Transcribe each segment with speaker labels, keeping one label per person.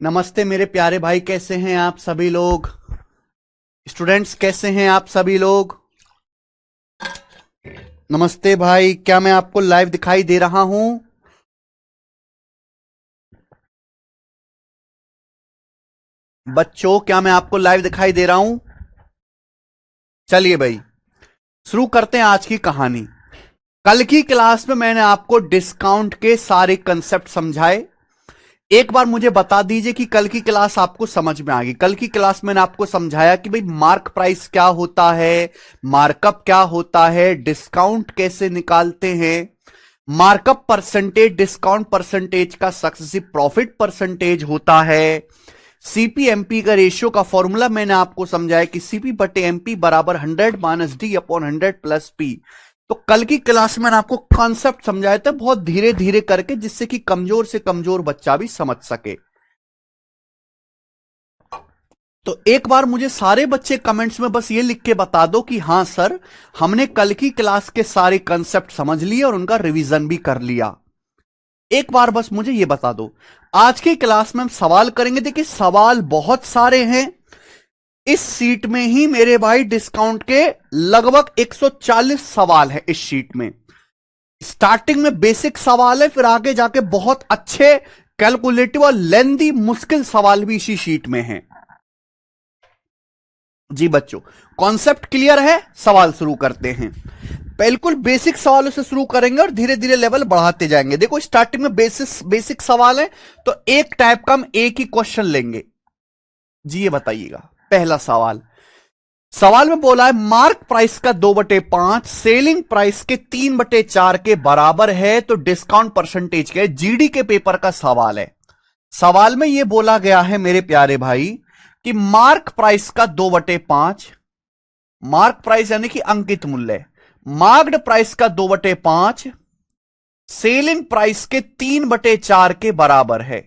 Speaker 1: नमस्ते मेरे प्यारे भाई, कैसे हैं आप सभी लोग? स्टूडेंट्स कैसे हैं आप सभी लोग? नमस्ते भाई, क्या मैं आपको लाइव दिखाई दे रहा हूं? बच्चों, क्या मैं आपको लाइव दिखाई दे रहा हूं? चलिए भाई, शुरू करते हैं आज की कहानी। कल की क्लास में मैंने आपको डिस्काउंट के सारे कंसेप्ट समझाए। एक बार मुझे बता दीजिए कि कल की क्लास आपको समझ में आ गई। कल की क्लास में मैंने आपको समझाया कि भाई मार्क प्राइस क्या होता है, मार्कअप क्या होता है, डिस्काउंट कैसे निकालते हैं, मार्कअप परसेंटेज डिस्काउंट परसेंटेज का सक्सेसिव प्रॉफिट परसेंटेज होता है, सीपीएमपी का रेशियो का फॉर्मूला मैंने आपको समझाया कि सीपी बटे एमपी बराबर 100 minus D upon 100 plus P. तो कल की क्लास में मैंने आपको कॉन्सेप्ट समझाए थे बहुत धीरे धीरे करके, जिससे कि कमजोर से कमजोर बच्चा भी समझ सके। तो एक बार मुझे सारे बच्चे कमेंट्स में बस ये लिख के बता दो कि हां सर, हमने कल की क्लास के सारे कंसेप्ट समझ लिए और उनका रिवीजन भी कर लिया। एक बार बस मुझे ये बता दो। आज की क्लास में हम सवाल करेंगे। देखिए, सवाल बहुत सारे हैं। इस सीट में ही मेरे भाई डिस्काउंट के लगभग 140 सवाल है इस शीट में। स्टार्टिंग में बेसिक सवाल है, फिर आगे जाके बहुत अच्छे कैलकुलेटिव और लेंदी मुश्किल सवाल भी इसी शीट में हैं। जी बच्चों, कॉन्सेप्ट क्लियर है? सवाल शुरू करते हैं। बिल्कुल बेसिक सवालों से शुरू करेंगे और धीरे धीरे लेवल बढ़ाते जाएंगे। देखो, स्टार्टिंग में बेसिक सवाल है, तो एक टाइप का हम एक ही क्वेश्चन लेंगे। जी ये बताइएगा, पहला सवाल। सवाल में बोला है मार्क प्राइस का 2/5 सेलिंग प्राइस के 3/4 के बराबर है, तो डिस्काउंट परसेंटेज क्या है? जीडी के पेपर का सवाल है। सवाल में यह बोला गया है मेरे प्यारे भाई कि मार्क प्राइस का 2/5, मार्क प्राइस यानी कि अंकित मूल्य, मार्क्ड प्राइस का 2/5 सेलिंग प्राइस के 3/4 के बराबर है।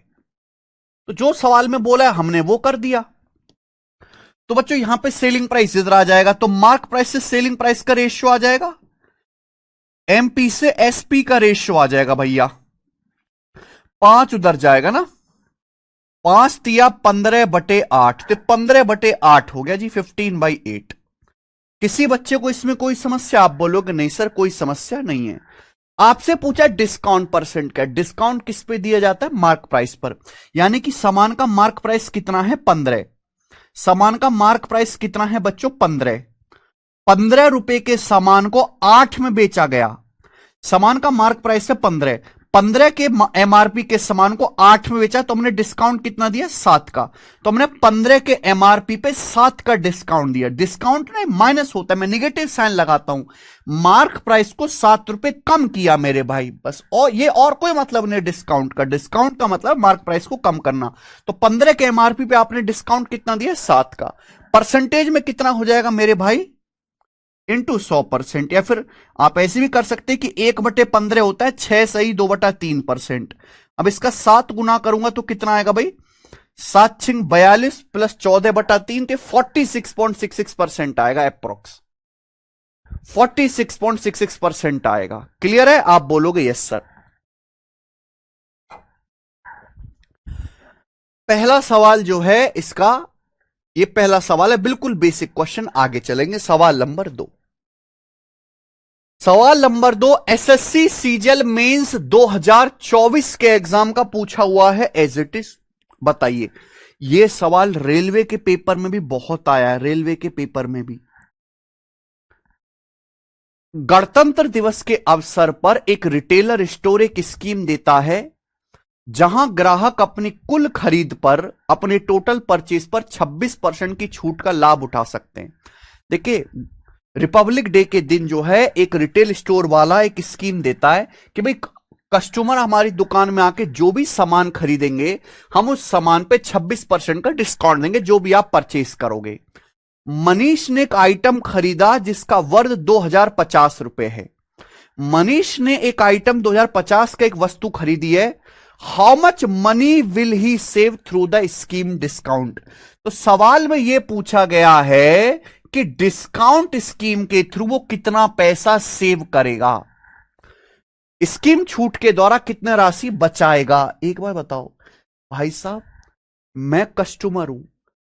Speaker 1: तो जो सवाल में बोला है हमने वो कर दिया। तो बच्चों यहां पे सेलिंग प्राइस इधर आ जाएगा, तो मार्क प्राइस से सेलिंग प्राइस का रेशियो आ जाएगा, एमपी से एसपी का रेशियो आ जाएगा भैया। 5 उधर जाएगा ना, 5 तिया 15/8, तो 15/8 हो गया जी, 15/8। किसी बच्चे को इसमें कोई समस्या? आप बोलोगे नहीं सर कोई समस्या नहीं है। आपसे पूछा डिस्काउंट परसेंट का, डिस्काउंट किस पे दिया जाता है? मार्क प्राइस पर। यानी कि सामान का मार्क प्राइस कितना है? 15। सामान का मार्क प्राइस कितना है बच्चों? 15। 15 रुपए के सामान को 8 में बेचा गया। सामान का मार्क प्राइस है 15, 15 के एमआरपी के सामान को 8 में बेचा, तो हमने डिस्काउंट कितना दिया? 7 का। तो हमने 15 के एमआरपी पे 7 का डिस्काउंट दिया। डिस्काउंट नहीं माइनस होता है, मैं निगेटिव साइन लगाता हूं। मार्क प्राइस को 7 रुपए कम किया मेरे भाई, बस। और ये और कोई मतलब नहीं डिस्काउंट का। डिस्काउंट का मतलब मार्क प्राइस को कम करना। तो 15 के एमआरपी पे आपने डिस्काउंट कितना दिया? 7 का। परसेंटेज में कितना हो जाएगा मेरे भाई? इंटू 100%। या फिर आप ऐसे भी कर सकते हैं कि 1/15 होता है 6 सही 2/3%। अब इसका 7 गुना करूंगा तो कितना आएगा भाई? 7 छिंग 42 प्लस 14/3, तो 46.66% आएगा अप्रोक्स। 46.66% आएगा। क्लियर है? आप बोलोगे यस सर। पहला सवाल जो है इसका, ये पहला सवाल है, बिल्कुल बेसिक क्वेश्चन। आगे चलेंगे सवाल नंबर 2। सवाल नंबर 2 एसएससी सीजीएल मेंस 2024 के एग्जाम का पूछा हुआ है एज इट इज। बताइए, यह सवाल रेलवे के पेपर में भी बहुत आया है, रेलवे के पेपर में भी। गणतंत्र दिवस के अवसर पर एक रिटेलर स्टोर एक स्कीम देता है जहां ग्राहक अपनी कुल खरीद पर, अपने टोटल परचेज पर 26% की छूट का लाभ उठा सकते हैं। देखिए, रिपब्लिक डे के दिन जो है एक रिटेल स्टोर वाला एक स्कीम देता है कि भाई कस्टमर हमारी दुकान में आके जो भी सामान खरीदेंगे, हम उस सामान पे 26% का डिस्काउंट देंगे जो भी आप परचेज करोगे। मनीष ने एक आइटम खरीदा जिसका वर्थ 2050 है। मनीष ने एक आइटम 2050 का एक वस्तु खरीदी है। How much money will he save through the scheme discount. तो सवाल में यह पूछा गया है कि डिस्काउंट स्कीम के थ्रू वो कितना पैसा सेव करेगा, स्कीम छूट के द्वारा कितना राशि बचाएगा। एक बार बताओ भाई साहब, मैं कस्टमर हूं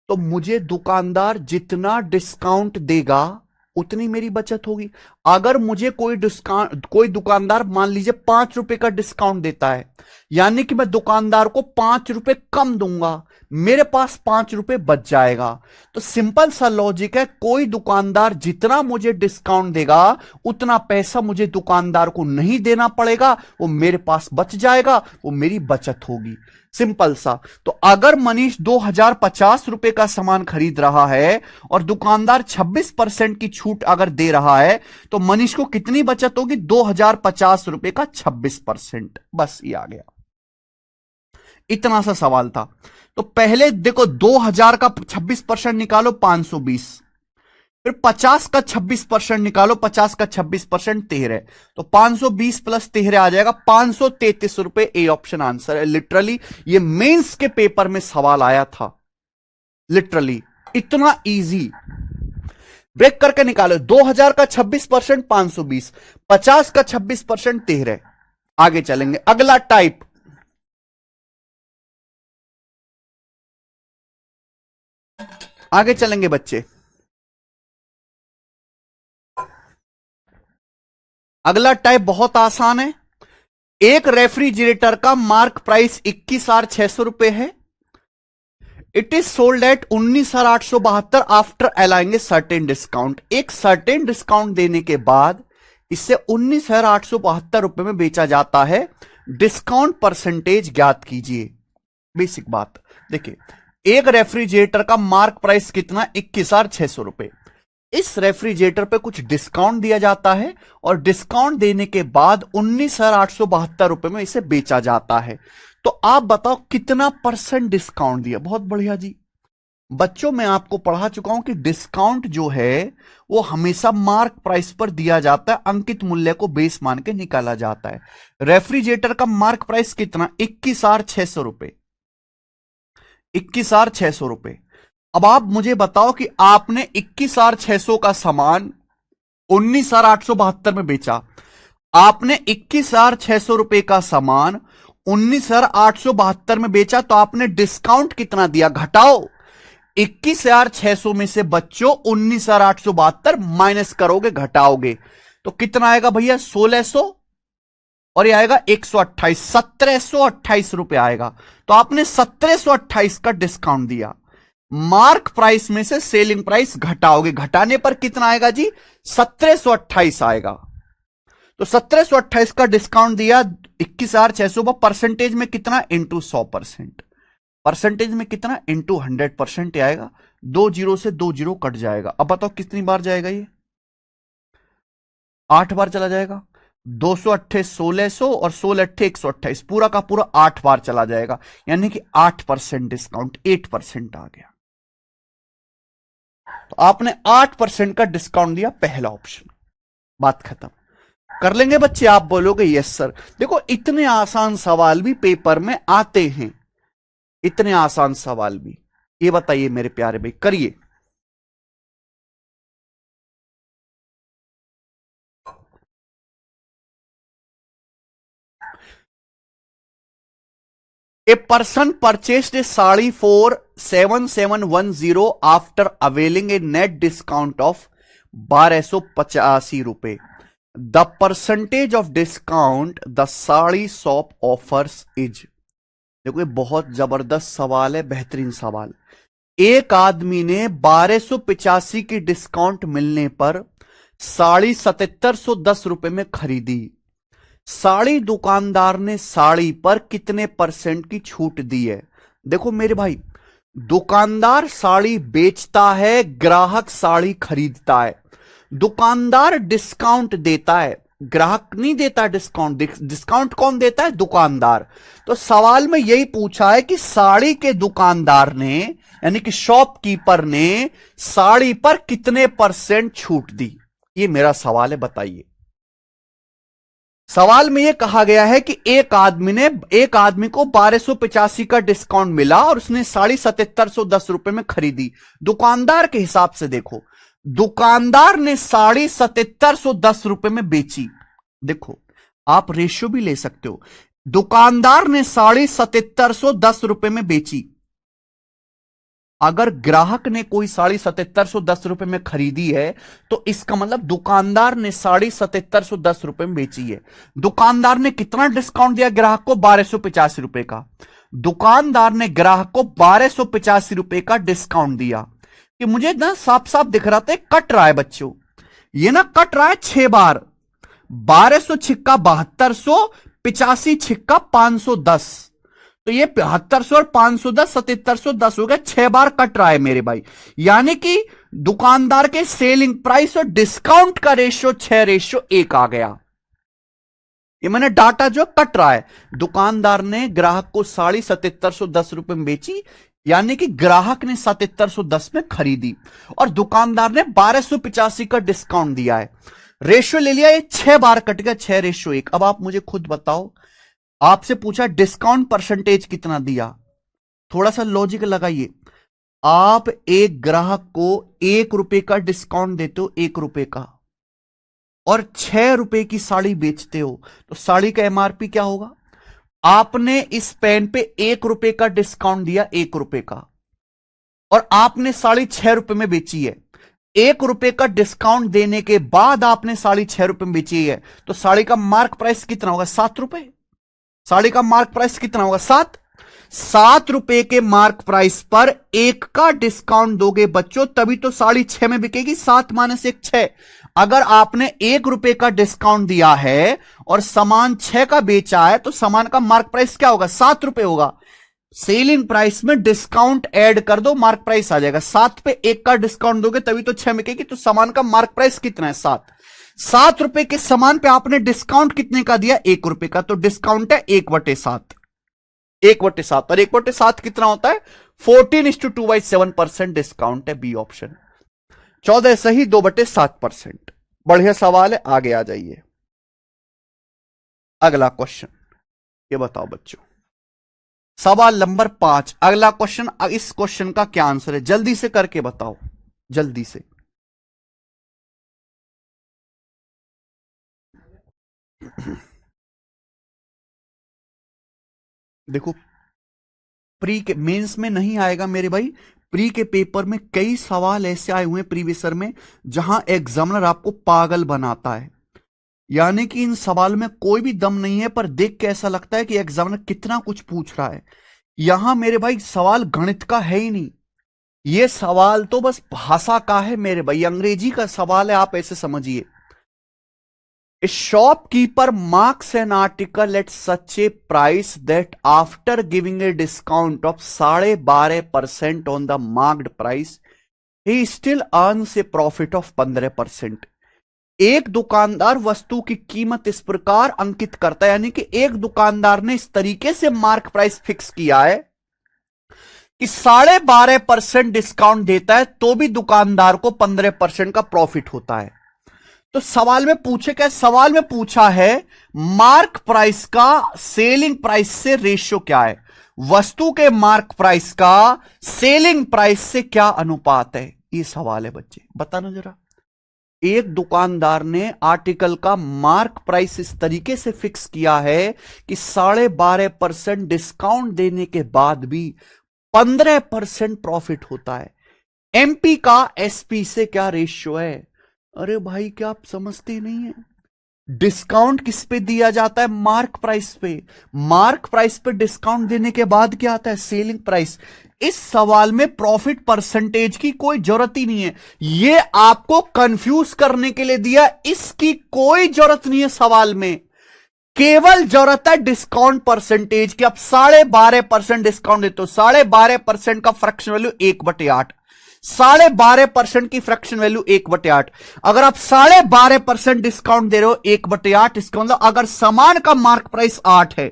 Speaker 1: तो मुझे दुकानदार जितना डिस्काउंट देगा उतनी मेरी बचत होगी। अगर मुझे कोई दुकानदार मान लीजिए 5 रुपए का डिस्काउंट देता है, यानी कि मैं दुकानदार को 5 रुपए कम दूंगा, मेरे पास 5 रुपए बच जाएगा। तो सिंपल सा लॉजिक है, कोई दुकानदार जितना मुझे डिस्काउंट देगा उतना पैसा मुझे दुकानदार को नहीं देना पड़ेगा, वो मेरे पास बच जाएगा, वो मेरी बचत होगी। सिंपल सा। तो अगर मनीष 2050 का सामान खरीद रहा है और दुकानदार 26% की छूट अगर दे रहा है तो मनीष को कितनी बचत होगी? 2050 का 26%। बस ये आ गया, इतना सा सवाल था। तो पहले देखो 2000 का 26% निकालो 520, फिर 50 का 26% निकालो, 50 का 26% 13, तो 520 प्लस 13 आ जाएगा 533 रुपए। ए ऑप्शन आंसर है। लिटरली ये मेंस के पेपर में सवाल आया था, लिटरली इतना इजी। ब्रेक करके निकालो, 2000 का 26% 520, 50 का 26% 13। आगे चलेंगे, अगला टाइप। आगे चलेंगे बच्चे, अगला टाइप बहुत आसान है। एक रेफ्रिजरेटर का मार्क प्राइस 21,600 रुपए है। It is sold at 19,872 after allowing a certain discount. एक सर्टेन डिस्काउंट देने के बाद इसे 19,872 रुपए में बेचा जाता है। डिस्काउंट परसेंटेज ज्ञात कीजिए। बेसिक बात देखिए, एक रेफ्रिजरेटर का मार्क प्राइस कितना? 21,600 रुपए। इस रेफ्रिजरेटर पे कुछ डिस्काउंट दिया जाता है और डिस्काउंट देने के बाद 19,872 रुपए में इसे बेचा जाता है। तो आप बताओ कितना परसेंट डिस्काउंट दिया? बहुत बढ़िया जी। बच्चों मैं आपको पढ़ा चुका हूं कि डिस्काउंट जो है वो हमेशा मार्क प्राइस पर दिया जाता है, अंकित मूल्य को बेस मान के निकाला जाता है। रेफ्रिजरेटर का मार्क प्राइस कितना? 21,600 रुपए। 21,600 रुपए। अब आप मुझे बताओ कि आपने 21,600 का सामान 19,872 में बेचा। आपने 21,600 रुपए का सामान 19,872 में बेचा, तो आपने डिस्काउंट कितना दिया? घटाओ 21,600 में से बच्चों 19,872 माइनस करोगे, घटाओगे तो कितना आएगा भैया? 1,600 और ये आएगा 128, 1,728 रुपए आएगा। तो आपने 1,728 का डिस्काउंट दिया। मार्क प्राइस में से सेलिंग प्राइस घटाओगे, घटाने पर कितना आएगा जी? 1,728 आएगा। तो 1,728 का डिस्काउंट दिया 21,600 पर, परसेंटेज में कितना? इंटू 100%। परसेंटेज में कितना? इंटू 100% आएगा। 2 जीरो से 2 जीरो कट जाएगा। अब बताओ कितनी बार जाएगा ये? 8 बार चला जाएगा। 208 1,600 और 16 128, पूरा का पूरा 8 बार चला जाएगा, यानी कि 8% डिस्काउंट, 8% आ गया। तो आपने 8% का डिस्काउंट दिया, पहला ऑप्शन। बात खत्म। कर लेंगे बच्चे? आप बोलोगे यस सर। देखो इतने आसान सवाल भी पेपर में आते हैं, इतने आसान सवाल भी। ये बताइए मेरे प्यारे भाई, करिए। A person purchased a sari for 7,710 after availing a net discount of 1,285 रुपए। The percentage of discount the sari shop offers is। देखो ये बहुत जबरदस्त सवाल है, बेहतरीन सवाल। एक आदमी ने 1,285 की डिस्काउंट मिलने पर साड़ी 7,710 रुपए में खरीदी। साड़ी दुकानदार ने साड़ी पर कितने परसेंट की छूट दी है? देखो मेरे भाई, दुकानदार साड़ी बेचता है, ग्राहक साड़ी खरीदता है। दुकानदार डिस्काउंट देता है, ग्राहक नहीं देता डिस्काउंट, डिस्काउंट कौन देता है? दुकानदार। तो सवाल में यही पूछा है कि साड़ी के दुकानदार ने यानी कि शॉपकीपर ने साड़ी पर कितने % छूट दी? ये मेरा सवाल है, बताइए। सवाल में यह कहा गया है कि एक आदमी को 1285 का डिस्काउंट मिला और उसने साड़ी 7710 में खरीदी। दुकानदार के हिसाब से देखो, दुकानदार ने साड़ी 7710 में बेची। देखो, आप रेशियो भी ले सकते हो। दुकानदार ने साड़ी 7710 में बेची। अगर ग्राहक ने कोई साड़ी 7710 में खरीदी है तो इसका मतलब दुकानदार ने साड़ी 7710 में बेची है। दुकानदार ने कितना डिस्काउंट दिया ग्राहक को? 1285 का। दुकानदार ने ग्राहक को 1285 का डिस्काउंट दिया। कि मुझे ना साफ साफ दिख रहा था कट रहा है बच्चों, ये ना कट रहा है 6 बार। 1200 छिक्का 7200, 85 छिक्का 510, तो ये 7200 और 510 7710 हो गया, 6 बार कट रहा है मेरे भाई। यानी कि दुकानदार के सेलिंग प्राइस और डिस्काउंट का रेशियो 6:1 आ गया। ये मैंने डाटा जो कट रहा है। दुकानदार ने ग्राहक को साड़ी 7710 में बेची, यानी कि ग्राहक ने 7710 में खरीदी और दुकानदार ने 1285 का डिस्काउंट दिया है। रेशियो ले लिया, ये 6 बार कट गया, 6:1। अब आप मुझे खुद बताओ, आपसे पूछा डिस्काउंट परसेंटेज कितना दिया। थोड़ा सा लॉजिक लगाइए। आप एक ग्राहक को ₹1 का डिस्काउंट देते हो, ₹1 का, और ₹6 की साड़ी बेचते हो, तो साड़ी का एमआरपी क्या होगा? आपने इस पेन पे ₹1 का डिस्काउंट दिया, ₹1 का, और आपने साड़ी ₹6 में बेची है। ₹1 का डिस्काउंट देने के बाद आपने साड़ी ₹6 में बेची है, तो साड़ी का मार्क प्राइस कितना होगा? ₹7। साड़ी का मार्क प्राइस कितना होगा? ₹7 के मार्क प्राइस पर 1 का डिस्काउंट दोगे बच्चों, तभी तो साड़ी 6 में बिकेगी। 7 - 1 6। अगर आपने ₹1 का डिस्काउंट दिया है और सामान 6 का बेचा है, तो सामान का मार्क प्राइस क्या होगा? ₹7 होगा। सेलिंग प्राइस में डिस्काउंट ऐड कर दो, मार्क प्राइस आ जाएगा। 7 पे 1 का डिस्काउंट दोगे तभी तो 6 बिकेगी। तो सामान का मार्क प्राइस कितना है? ₹7 के सामान पे आपने डिस्काउंट कितने का दिया? ₹1 का। तो डिस्काउंट है 1/7। 1/7 और 1/7 कितना होता है? 14:2/7% डिस्काउंट है। B option. 14 सही, 2/7%। बढ़िया सवाल है, आगे आ जाइए। अगला क्वेश्चन, ये बताओ बच्चों, सवाल नंबर 5। अगला क्वेश्चन, इस क्वेश्चन का क्या आंसर है? जल्दी से करके बताओ, जल्दी से। देखो, प्री के मेंस में नहीं आएगा मेरे भाई। प्री के पेपर में कई सवाल ऐसे आए हुए हैं प्रीवियसर में, जहां एग्जामिनर आपको पागल बनाता है। यानी कि इन सवाल में कोई भी दम नहीं है, पर देख के ऐसा लगता है कि एग्जामिनर कितना कुछ पूछ रहा है। यहां मेरे भाई सवाल गणित का है ही नहीं, ये सवाल तो बस भाषा का है मेरे भाई, अंग्रेजी का सवाल है। आप ऐसे समझिए, A shopkeeper marks an article at such a price that after giving a discount of 12.5% on the marked price, he still earns a profit of 15%. एक दुकानदार वस्तु की कीमत इस प्रकार अंकित करता है, यानी कि एक दुकानदार ने इस तरीके से मार्क प्राइस फिक्स किया है कि 12.5% डिस्काउंट देता है, तो भी दुकानदार को 15% का प्रॉफिट होता है। तो सवाल में पूछे क्या? सवाल में पूछा है मार्क प्राइस का सेलिंग प्राइस से रेशियो क्या है, वस्तु के मार्क प्राइस का सेलिंग प्राइस से क्या अनुपात है। ये सवाल है बच्चे, बताना जरा। एक दुकानदार ने आर्टिकल का मार्क प्राइस इस तरीके से फिक्स किया है कि 12.5% डिस्काउंट देने के बाद भी 15% प्रॉफिट होता है। एमपी का एसपी से क्या रेशियो है? अरे भाई, क्या आप समझते नहीं है? डिस्काउंट किस पे दिया जाता है? मार्क प्राइस पे। मार्क प्राइस पे डिस्काउंट देने के बाद क्या आता है? Selling price. इस सवाल में प्रॉफिट परसेंटेज की कोई जरूरत ही नहीं है, ये आपको कंफ्यूज करने के लिए दिया, इसकी कोई जरूरत नहीं है सवाल में। केवल जरूरत है डिस्काउंट परसेंटेज की। आप 12.5% डिस्काउंट देते हो, 12.5% का फ्रैक्शन वैल्यू 1/8। 12.5% की फ्रैक्शन वैल्यू 1/8। अगर आप 12.5% डिस्काउंट दे रहे हो 1/8, इसका मतलब अगर सामान का मार्क प्राइस 8 है,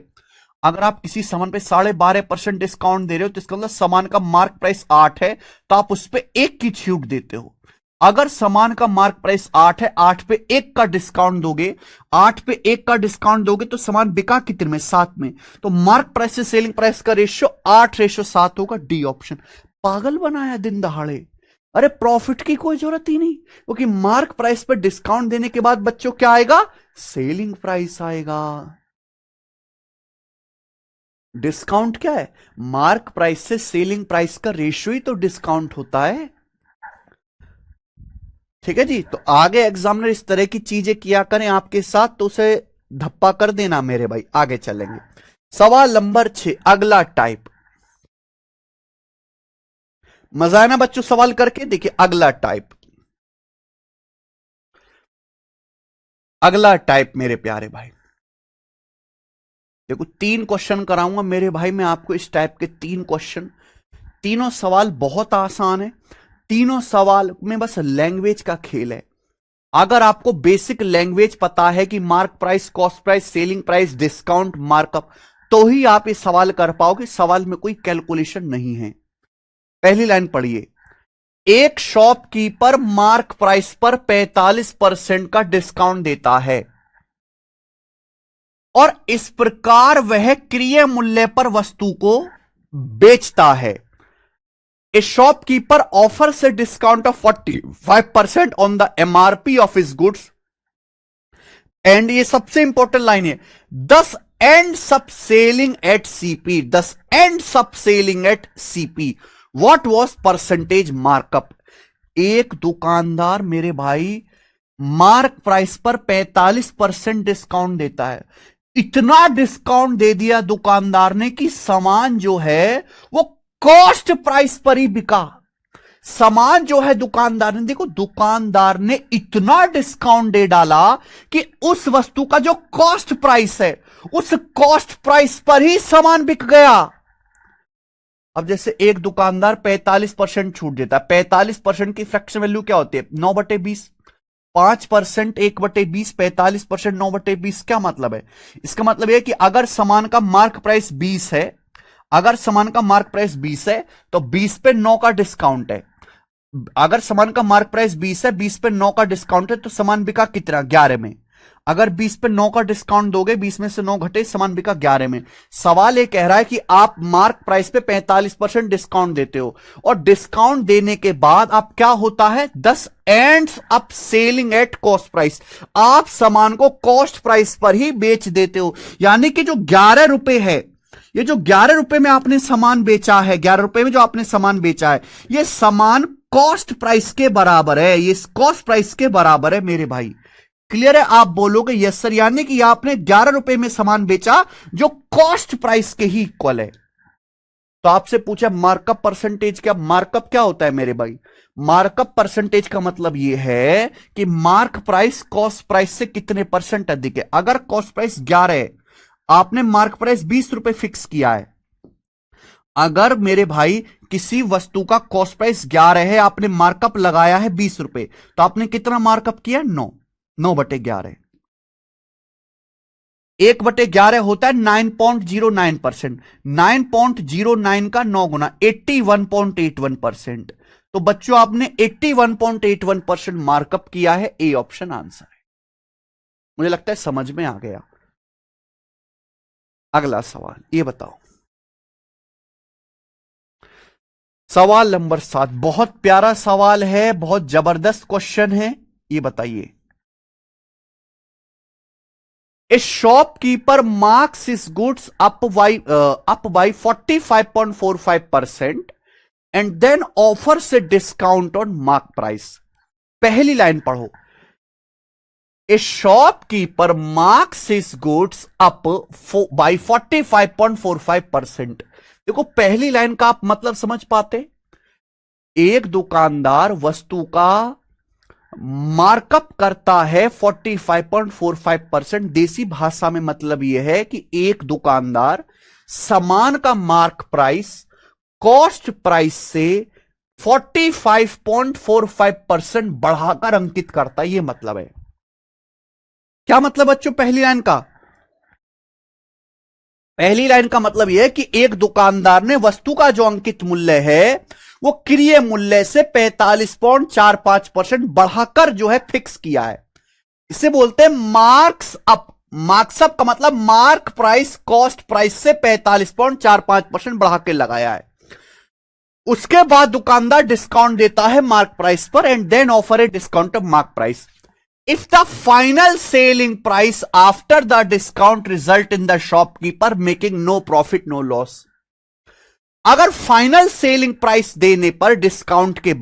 Speaker 1: अगर आप किसी सामान पे 12.5% डिस्काउंट दे रहे हो तो इसका मतलब सामान का मार्क प्राइस 8 है, तो आप उस पर 1 की छूट देते हो। अगर सामान का मार्क प्राइस 8 है, 8 पे 1 का डिस्काउंट दोगे, 8 पे 1 का डिस्काउंट दोगे तो सामान बिका कितने में? 7 में। तो मार्क प्राइस से सेलिंग प्राइस का रेशियो 8:7 होगा, डी ऑप्शन। पागल बनाया दिन दहाड़े। अरे प्रॉफिट की कोई जरूरत ही नहीं, क्योंकि मार्क प्राइस पर डिस्काउंट देने के बाद बच्चों क्या आएगा? सेलिंग प्राइस आएगा। डिस्काउंट क्या है? मार्क प्राइस से सेलिंग प्राइस का रेशियो ही तो डिस्काउंट होता है। ठीक है जी। तो आगे एग्जामिनर इस तरह की चीजें किया करें आपके साथ तो उसे धप्पा कर देना मेरे भाई। आगे चलेंगे, सवाल नंबर 6, अगला टाइप। मजा है ना बच्चों सवाल करके? देखिए अगला टाइप, अगला टाइप मेरे प्यारे भाई। देखो 3 क्वेश्चन कराऊंगा मेरे भाई मैं आपको, इस टाइप के 3 क्वेश्चन। तीनों सवाल बहुत आसान है, तीनों सवाल में बस लैंग्वेज का खेल है। अगर आपको बेसिक लैंग्वेज पता है कि mark price, cost price, selling price, discount, markup, तो ही आप ये सवाल कर पाओगे। सवाल में कोई कैलकुलेशन नहीं है। पहली लाइन पढ़िए, एक शॉपकीपर मार्क प्राइस पर 45% का डिस्काउंट देता है और इस प्रकार वह क्रय मूल्य पर वस्तु को बेचता है। ए shopkeeper offers a discount of 45% on the MRP of his goods and, ये सबसे इंपॉर्टेंट लाइन है, दस ends up selling at CP, thus ends up selling at CP. What was percentage markup? एक दुकानदार मेरे भाई मार्क प्राइस पर 45% discount देता है। इतना डिस्काउंट दे दिया दुकानदार ने कि सामान जो है वो कॉस्ट प्राइस पर ही बिका। सामान जो है दुकानदार ने, देखो दुकानदार ने इतना डिस्काउंट दे डाला कि उस वस्तु का जो कॉस्ट प्राइस है उस कॉस्ट प्राइस पर ही सामान बिक गया। अब जैसे एक दुकानदार 45% छूट देता है, 45% की फ्रैक्शन वैल्यू क्या होती है? 9/20। 5% 1/20, 45% 9/20। क्या मतलब है? इसका मतलब यह कि अगर सामान का मार्क प्राइस 20 है, अगर सामान का मार्क प्राइस 20 है तो 20 पे 9 का डिस्काउंट है। अगर सामान का मार्क प्राइस 20 है, 20 पे 9 का डिस्काउंट है, तो सामान बिका कितना? 11 में। अगर 20 पे 9 का डिस्काउंट दोगे, 20 में से 9 घटे, सामान बिका 11 में। सवाल ये कह रहा है कि आप मार्क प्राइस पे 45% डिस्काउंट देते हो और डिस्काउंट देने के बाद आप क्या होता है? 10 ends up selling at cost price. आप सामान को कॉस्ट प्राइस पर ही बेच देते हो। यानी कि जो 11 रुपए है, ये जो 11 रुपए में आपने सामान बेचा है, 11 रुपए में जो आपने सामान बेचा है, ये सामान कॉस्ट प्राइस के बराबर है। ये कॉस्ट प्राइस के बराबर है मेरे भाई। क्लियर है? आप बोलोगे यस सर, यानी कि आपने 11 रुपए में सामान बेचा जो कॉस्ट प्राइस के ही इक्वल है। तो आपसे पूछा मार्कअप परसेंटेज क्या? मार्कअप क्या होता है मेरे भाई? मार्कअप परसेंटेज का मतलब यह है कि मार्क प्राइस कॉस्ट प्राइस से कितने परसेंट अधिक है। अगर कॉस्ट प्राइस 11 है, आपने मार्क प्राइस 20 रुपए फिक्स किया है। अगर मेरे भाई किसी वस्तु का कॉस्ट प्राइस 11 है, आपने मार्कअप लगाया है 20 रुपए, तो आपने कितना मार्कअप किया? 9/11। 1/11 होता है 9.09%। 9.09 का 9 गुना 81.81%। तो बच्चों आपने 81.81% मार्कअप किया है। ए ऑप्शन आंसर है। मुझे लगता है समझ में आ गया। अगला सवाल ये बताओ, सवाल नंबर 7। बहुत प्यारा सवाल है, बहुत जबरदस्त क्वेश्चन है। ये बताइए, a shopkeeper marks his goods up by 45.45% and then offers a discount on mark price. पहली लाइन पढ़ो, a shopkeeper marks his goods up by 45.45%। देखो पहली लाइन का आप मतलब समझ पाते? एक दुकानदार वस्तु का मार्कअप करता है 45.45%। देसी भाषा में मतलब यह है कि एक दुकानदार सामान का मार्क प्राइस कॉस्ट प्राइस से 45.45% बढ़ाकर अंकित करता है, ये मतलब है। क्या मतलब बच्चों पहली लाइन का? पहली लाइन का मतलब यह है कि एक दुकानदार ने वस्तु का जो अंकित मूल्य है वो क्रय मूल्य से 45.45% बढ़ाकर जो है फिक्स किया है। इसे बोलते हैं मार्क्स अप। मार्क्स अप का मतलब मार्क प्राइस कॉस्ट प्राइस से 45.45% बढ़ा के लगाया है। उसके बाद दुकानदार डिस्काउंट देता है मार्क प्राइस पर and then offer a discount of mark price if the final selling price after the discount result in the shopkeeper making no profit no loss। अगर फाइनल सेलिंग प्राइस देने पर discount के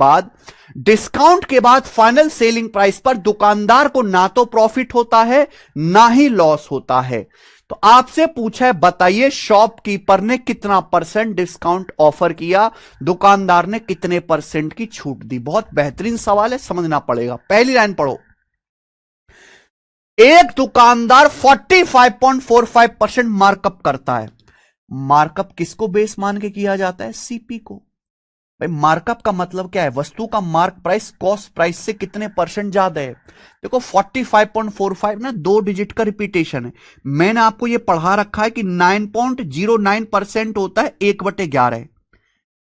Speaker 1: बाद final selling price पर दुकानदार को ना तो प्रॉफिट होता है ना ही लॉस होता है। तो आपसे पूछा है बताइए शॉपकीपर ने कितना परसेंट डिस्काउंट ऑफर किया, दुकानदार ने कितने परसेंट की छूट दी। बहुत बेहतरीन सवाल है, समझना पड़ेगा। पहली लाइन पढ़ो। एक दुकानदार 45.45% मार्कअप करता है। मार्कअप किसको बेस मान के किया जाता है? सीपी को। भाई मार्कअप का मतलब क्या है? वस्तु का मार्क प्राइस कॉस्ट प्राइस से कितने परसेंट ज्यादा है। देखो 45.45 ना 2 डिजिट का रिपीटेशन है। मैंने आपको यह पढ़ा रखा है कि 9.09% होता है 1/11।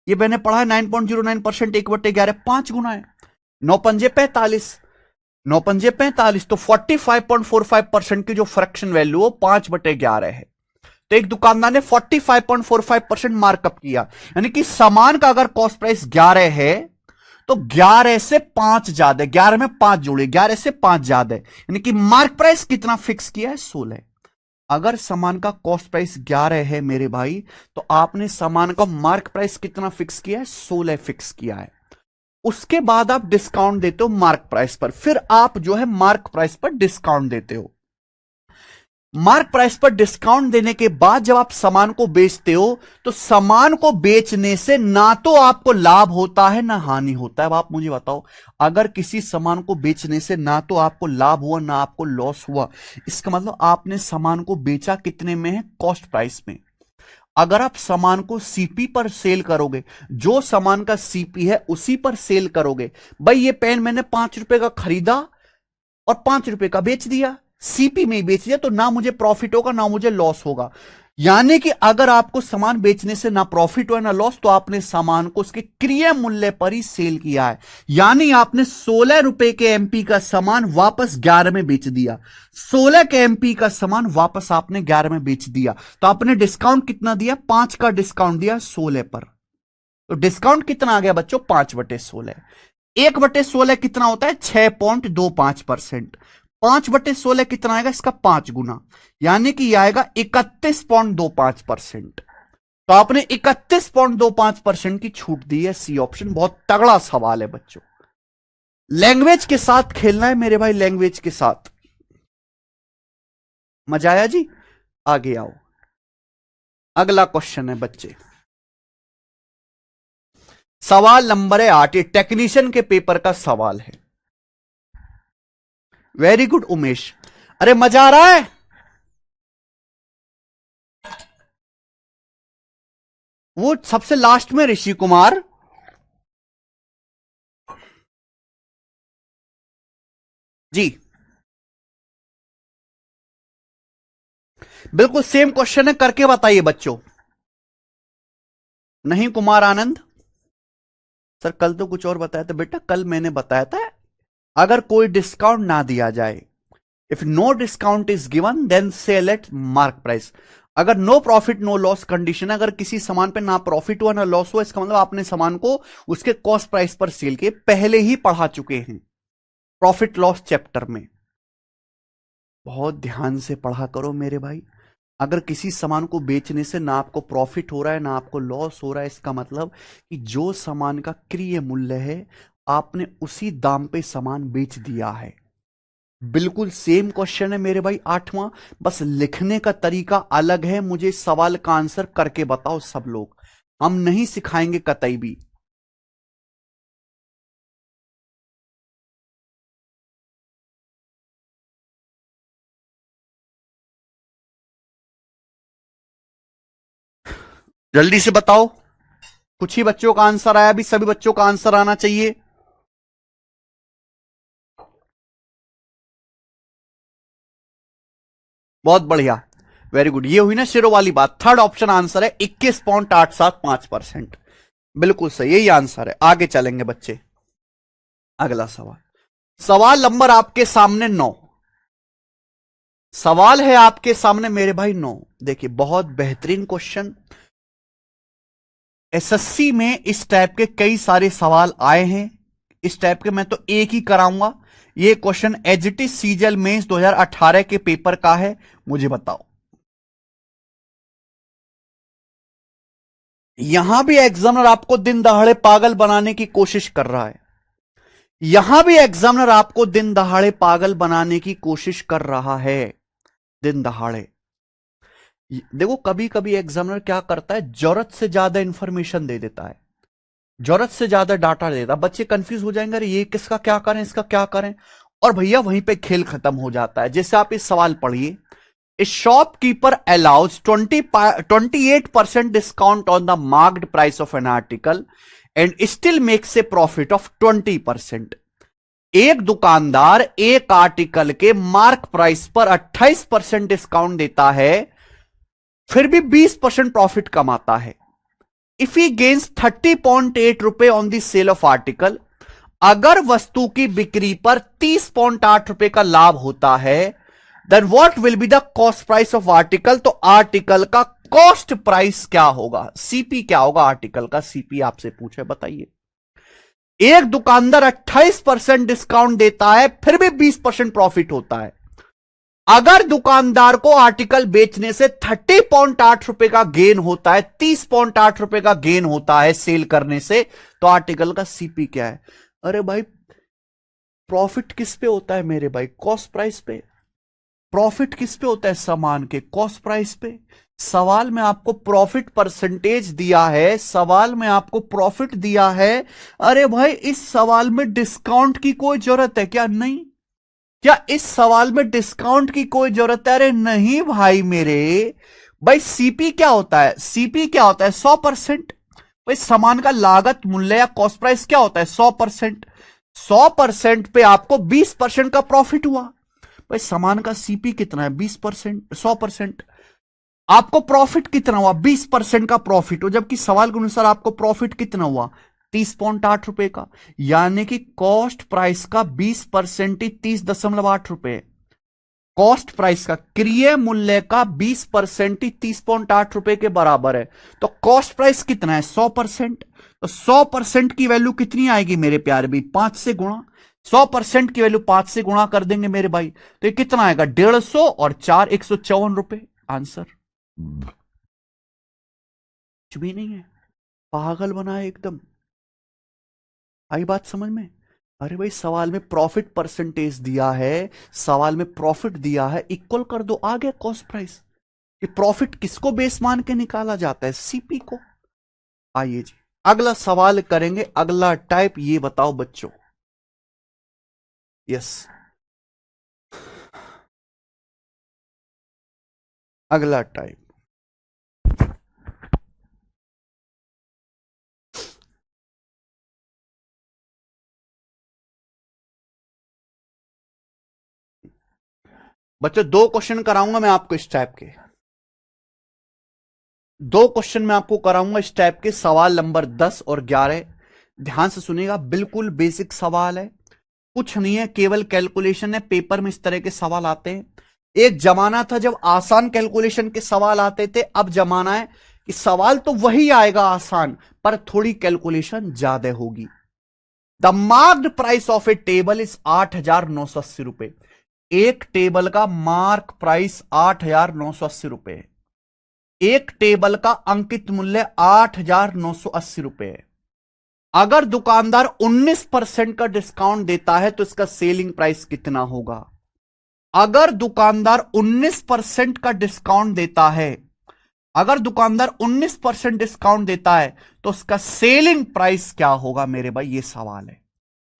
Speaker 1: ये मैंने पढ़ा है 9.09% 1/11 5 गुना है। 9 पंजे 45, 9 पंजे 45, तो 45.45% की जो फ्रैक्शन वैल्यू हो 5/11 है। तो एक दुकानदार ने 45.45% मार्कअप किया, यानी कि सामान का अगर कॉस्ट प्राइस 11 है तो 11 से 5 ज्यादा है, 11 में 5 जोड़े, 11 से 5 ज्यादा है, यानी कि मार्क प्राइस कितना फिक्स किया है? 16। अगर सामान का कॉस्ट प्राइस 11 है मेरे भाई, तो आपने सामान का मार्क प्राइस कितना फिक्स किया है? 16 फिक्स किया है। उसके बाद आप डिस्काउंट देते हो मार्क प्राइस पर, फिर आप जो है मार्क प्राइस पर डिस्काउंट देते हो। मार्क प्राइस पर डिस्काउंट देने के बाद जब आप सामान को बेचते हो तो सामान को बेचने से ना तो आपको लाभ होता है ना हानि होता है। अब आप मुझे बताओ, अगर किसी सामान को बेचने से ना तो आपको लाभ हुआ ना आपको लॉस हुआ, इसका मतलब आपने सामान को बेचा कितने में है? कॉस्ट प्राइस में। अगर आप सामान को सीपी पर सेल करोगे, जो सामान का सीपी है उसी पर सेल करोगे। भाई ये पेन मैंने 5 रुपए का खरीदा और 5 रुपए का बेच दिया, सीपी में ही बेच दिया, तो ना मुझे प्रॉफिट होगा ना मुझे लॉस होगा। यानी कि अगर आपको सामान बेचने से ना प्रॉफिट हुआ ना लॉस, तो आपने सामान को उसके क्रय मूल्य पर ही सेल किया है। यानी आपने 16 रुपए के एमपी का सामान वापस 11 में बेच दिया। 16 के एमपी का सामान वापस आपने 11 में बेच दिया, तो आपने डिस्काउंट कितना दिया? 5 का डिस्काउंट दिया 16 पर। तो डिस्काउंट कितना आ गया बच्चों? 5/16। 1/16 कितना होता है? 6.25%। 5/16 कितना आएगा? इसका 5 गुना, यानी कि यह आएगा 31.25%। तो आपने 31.25% की छूट दी है। सी ऑप्शन बहुत तगड़ा सवाल है बच्चों। लैंग्वेज के साथ खेलना है मेरे भाई, लैंग्वेज के साथ। मजा आया जी? आगे आओ, अगला क्वेश्चन है बच्चे। सवाल नंबर है 8। ये टेक्नीशियन के पेपर का सवाल है। Very good Umesh. अरे मजा आ रहा है? वो सबसे लास्ट में ऋषि कुमार। जी बिल्कुल सेम क्वेश्चन है, करके बताइए बच्चों। नहीं कुमार आनंद सर, कल तो कुछ और बताया था बेटा। कल मैंने बताया था अगर कोई डिस्काउंट ना दिया जाए, if no discount is given then sell at mark price. अगर no profit no loss condition, अगर किसी सामान पे ना प्रॉफिट हुआ ना लॉस हुआ, इसका मतलब आपने सामान को उसके कॉस्ट प्राइस पर सेल किए। पहले ही पढ़ा चुके हैं प्रॉफिट लॉस चैप्टर में। बहुत ध्यान से पढ़ा करो मेरे भाई। अगर किसी सामान को बेचने से ना आपको प्रॉफिट हो रहा है ना आपको लॉस हो रहा है, इसका मतलब कि जो सामान का क्रय मूल्य है आपने उसी दाम पे सामान बेच दिया है। बिल्कुल सेम क्वेश्चन है मेरे भाई 8वां, बस लिखने का तरीका अलग है। मुझे सवाल का आंसर करके बताओ सब लोग, हम नहीं सिखाएंगे कतई भी। जल्दी से बताओ। कुछ ही बच्चों का आंसर आया, अभी सभी बच्चों का आंसर आना चाहिए। बहुत बढ़िया, वेरी गुड। ये हुई ना शेरों वाली बात। थर्ड ऑप्शन आंसर है 21.875%। बिल्कुल सही, यही आंसर है। आगे चलेंगे बच्चे, अगला सवाल। सवाल नंबर आपके सामने 9। सवाल है आपके सामने मेरे भाई 9। देखिए बहुत बेहतरीन क्वेश्चन। एसएससी में इस टाइप के कई सारे सवाल आए हैं। इस टाइप के मैं तो एक ही कराऊंगा। ये क्वेश्चन एचटी सीजीएल मेंस 2018 के पेपर का है। मुझे बताओ, यहां भी एग्जामिनर आपको दिन दहाड़े पागल बनाने की कोशिश कर रहा है। यहां भी एग्जामिनर आपको दिन दहाड़े पागल बनाने की कोशिश कर रहा है। दिन दहाड़े देखो, कभी कभी एग्जामिनर क्या करता है, जरूरत से ज्यादा इंफॉर्मेशन दे देता है, जरूरत से ज्यादा डाटा दे देता है। बच्चे कंफ्यूज हो जाएंगे, अरे ये किसका क्या करें, इसका क्या करें, और भैया वहीं पे खेल खत्म हो जाता है। जैसे आप इस सवाल पढ़िए, A shopkeeper allows 28% discount on the marked price of an article and still makes a profit of 20%। एक दुकानदार एक आर्टिकल के मार्क प्राइस पर 28% डिस्काउंट देता है, फिर भी 20% प्रॉफिट कमाता है। इफ ही गेन्स 30.8 रुपए on the sale of article, अगर वस्तु की बिक्री पर 30.8 रुपए का लाभ होता है, then what will be the cost price of article. तो आर्टिकल का कॉस्ट प्राइस क्या होगा, सीपी क्या होगा आर्टिकल का, सीपी आपसे पूछे, बताइए। एक दुकानदार 28% डिस्काउंट देता है, फिर भी 20% प्रॉफिट होता है। अगर दुकानदार को आर्टिकल बेचने से 30.8 रुपए का गेन होता है, 30.8 रुपए का गेन होता है सेल करने से, तो आर्टिकल का सीपी क्या है। अरे भाई प्रॉफिट किस पे होता है मेरे भाई, कॉस्ट प्राइस पे। प्रॉफिट किस पे होता है, सामान के कॉस्ट प्राइस पे। सवाल में आपको प्रॉफिट परसेंटेज दिया है, सवाल में आपको प्रॉफिट दिया है। अरे भाई इस सवाल में डिस्काउंट की कोई जरूरत है क्या, नहीं। क्या इस सवाल में डिस्काउंट की कोई जरूरत है, अरे नहीं भाई मेरे भाई। सीपी क्या होता है, सीपी क्या होता है, 100%। भाई सामान का लागत मूल्य या कॉस्ट प्राइस क्या होता है, 100%। 100% पे आपको 20% का प्रॉफिट हुआ। भाई सामान का सीपी कितना है, 20%, 100%। आपको प्रॉफिट कितना हुआ, 20% का प्रॉफिट हो, जबकि सवाल के अनुसार आपको प्रॉफिट कितना हुआ, 30.8 रुपए का। यानी कि कॉस्ट प्राइस का 20% ही 30.8 रुपए। कॉस्ट प्राइस का, क्रय मूल्य का 20% ही 30.8 रुपए के बराबर है। तो कॉस्ट प्राइस कितना है, 100%। तो 100% की वैल्यू कितनी आएगी मेरे प्यारे भी, 5 से गुणा। 100% की वैल्यू 5 से गुणा कर देंगे मेरे भाई, तो ये कितना आएगा, 150 और 4 154 रुपए। आंसर कुछ भी नहीं है, पागल बना है एकदम। आई बात समझ में। अरे भाई सवाल में प्रॉफिट परसेंटेज दिया है, सवाल में प्रॉफिट दिया है, इक्वल कर दो, आ गया कॉस्ट प्राइस। कि प्रॉफिट किसको बेस मान के निकाला जाता है, सीपी को। आइए जी अगला सवाल करेंगे। अगला टाइप ये बताओ बच्चों, यस अगला टाइप। बच्चों दो क्वेश्चन कराऊंगा मैं आपको इस टाइप के, दो क्वेश्चन मैं आपको कराऊंगा इस टाइप के। सवाल नंबर 10 और 11 ध्यान से सुनिएगा, बिल्कुल बेसिक सवाल है, कुछ नहीं है, केवल कैलकुलेशन है। पेपर में इस तरह के सवाल आते हैं। एक जमाना था जब आसान कैलकुलेशन के सवाल आते थे, अब जमाना है कि सवाल तो वही आएगा आसान, पर थोड़ी कैलकुलेशन ज्यादा होगी। The marked price of A table is 8,980 रुपए। एक टेबल का मार्क प्राइस 8,980 रुपए है। एक टेबल का अंकित मूल्य 8,980 रुपए है। अगर दुकानदार 19% का डिस्काउंट देता है तो इसका सेलिंग प्राइस कितना होगा। अगर दुकानदार 19% का डिस्काउंट देता है, अगर दुकानदार 19% डिस्काउंट देता है तो उसका सेलिंग प्राइस क्या होगा मेरे भाई, ये सवाल है।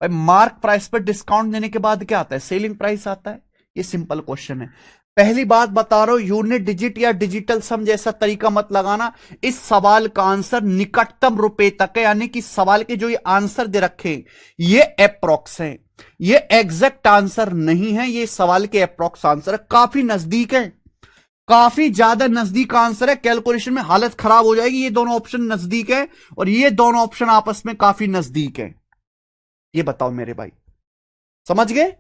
Speaker 1: भाई मार्क प्राइस पर डिस्काउंट देने के बाद क्या आता है, सेलिंग प्राइस आता है। ये सिंपल क्वेश्चन है। पहली बात बता रहा हूं, यूनिट डिजिट या डिजिटल सम जैसा तरीका मत लगाना। इस सवाल का आंसर निकटतम रुपए तक है, यानी कि सवाल के जो ये आंसर दे रखे ये अप्रोक्स है, ये एग्जैक्ट आंसर नहीं है, ये सवाल के अप्रोक्स आंसर है, काफी नजदीक है, काफी ज्यादा नजदीक आंसर है। कैलकुलेशन में हालत खराब हो जाएगी। ये दोनों ऑप्शन नजदीक है और ये दोनों ऑप्शन आपस में काफी नजदीक है। ये बताओ मेरे भाई, समझ गए?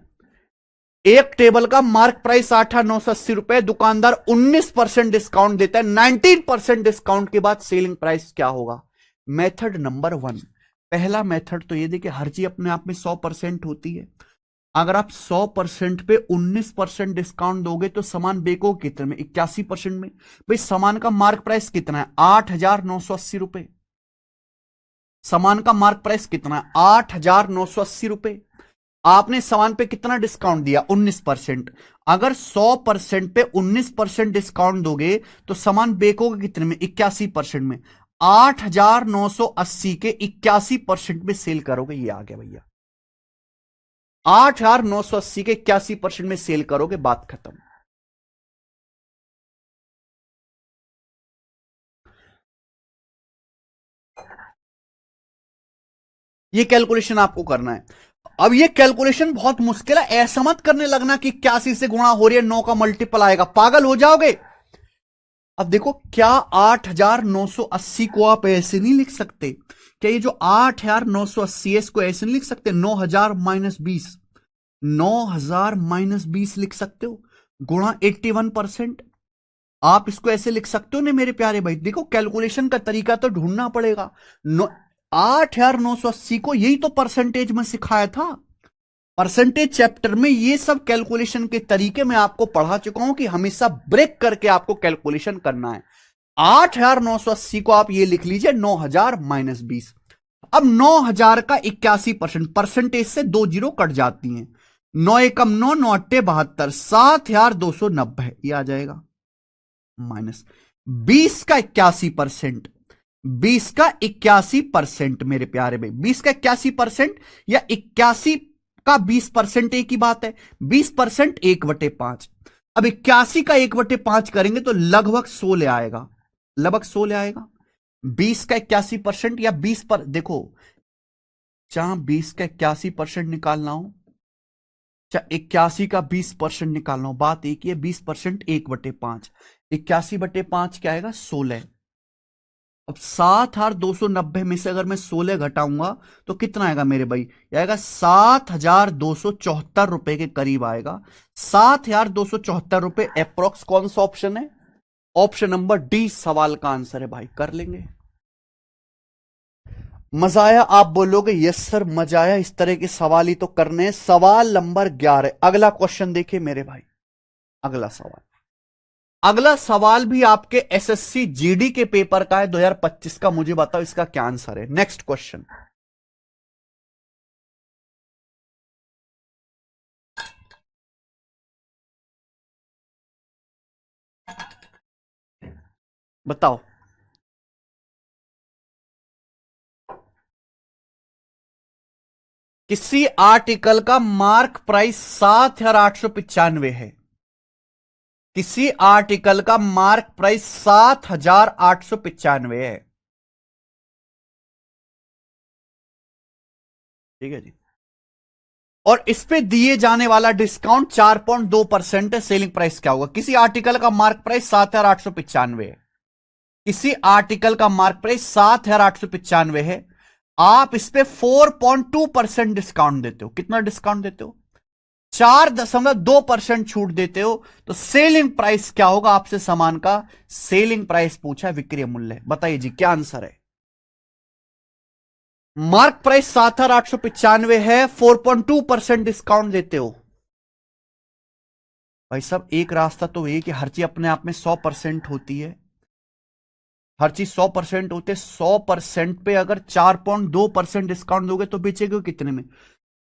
Speaker 1: एक टेबल का मार्क प्राइस 8,980 रुपए, दुकानदार 19% डिस्काउंट देता है, 19% डिस्काउंट के बाद सेलिंग प्राइस क्या होगा? मेथड नंबर 1, पहला मेथड तो ये देखिए, हर चीज अपने आप में 100% होती है। अगर आप 100% पे 19% डिस्काउंट दोगे तो सामान बेचोगे कितने में? 81% में। भाई सामान का मार्क प्राइस कितना है? 8,980 रुपए। सामान का मार्क प्राइस कितना है? 8,980 रुपए। आपने सामान पे कितना डिस्काउंट दिया? 19%। अगर 100% पे 19% डिस्काउंट दोगे तो सामान बेचोगे कितने में? 81% में। 8,980 के 81% में सेल करोगे, ये आ गया भैया। 8,980 के 81% में सेल करोगे, बात खत्म। ये कैलकुलेशन आपको करना है। अब ये कैलकुलेशन बहुत मुश्किल है, ऐसा मत करने लगना कि 81 से गुणा हो रही है 9 का मल्टीपल आएगा, पागल हो जाओगे। अब देखो, क्या 8,980 को आप ऐसे नहीं लिख सकते? क्या ये जो 8,980 है इसको ऐसे नहीं लिख सकते? 9,000 माइनस 20, 9,000 माइनस 20 लिख सकते हो, गुणा 81%। आप इसको ऐसे लिख सकते हो ना मेरे प्यारे भाई। देखो, कैलकुलेशन का तरीका तो ढूंढना पड़ेगा। 8,980 को यही तो परसेंटेज में सिखाया था। परसेंटेज चैप्टर में ये सब कैलकुलेशन के तरीके मैं आपको पढ़ा चुका हूं कि हमेशा ब्रेक करके आपको कैलकुलेशन करना है। 8,980 को आप ये लिख लीजिए 9,000 माइनस 20। अब 9,000 का 81%, परसेंटेज से 2 जीरो कट जाती हैं। 9 एकम 9, 9 अट्टे 72, 7,290 ये आ जाएगा, माइनस 20 का 81%। 20 का 81% मेरे प्यारे भाई, 20 का 81% या 81 का 20% एक ही बात है। 20% 1/5। अब 81 का 1/5 करेंगे तो लगभग 16 आएगा, लगभग 16 आएगा। 20 का 81% या 20 पर, देखो जहां 20 का 81% निकालना हो, चाहे 81 का 20% निकालना हो, बात एक ही है। 20% 1/5, 81/5 क्या आएगा? 16। अब 7,290 में से अगर मैं 16 घटाऊंगा तो कितना आएगा मेरे भाई? आएगा 7,274 रुपए के करीब आएगा। 7,274 रुपए अप्रोक्स कौन सा ऑप्शन है? ऑप्शन नंबर डी सवाल का आंसर है भाई। कर लेंगे? मजा आया? आप बोलोगे यस सर मजा आया, इस तरह के सवाल ही तो करने हैं। सवाल नंबर 11, अगला क्वेश्चन देखिए मेरे भाई। अगला सवाल, अगला सवाल भी आपके एसएससी जीडी के पेपर का है 2025 का। मुझे बताओ इसका क्या आंसर है। नेक्स्ट क्वेश्चन, बताओ। किसी आर्टिकल का मार्क प्राइस 7,895 है। किसी आर्टिकल का मार्क प्राइस 7,895 है। ठीक है जी। और इस पे दिए जाने वाला डिस्काउंट 4.2% है। सेलिंग प्राइस क्या होगा? किसी आर्टिकल का मार्क प्राइस 7,895 है। किसी आर्टिकल का मार्क प्राइस 7,895 है। आप इस पे 4.2% डिस्काउंट देते हो। कितना डिस्काउंट देते हो? 4.2% छूट देते हो। तो सेलिंग प्राइस क्या होगा? आपसे सामान का सेलिंग प्राइस पूछा है, विक्रय मूल्य। बताइए जी क्या आंसर है? मार्क प्राइस 7,895 है, 4.2% डिस्काउंट देते हो। भाई साहब, एक रास्ता तो ये कि हर चीज अपने आप में 100% होती है। हर चीज 100% होते, 100% पे अगर 4.2% डिस्काउंट दोगे तो बेचेगे कितने में?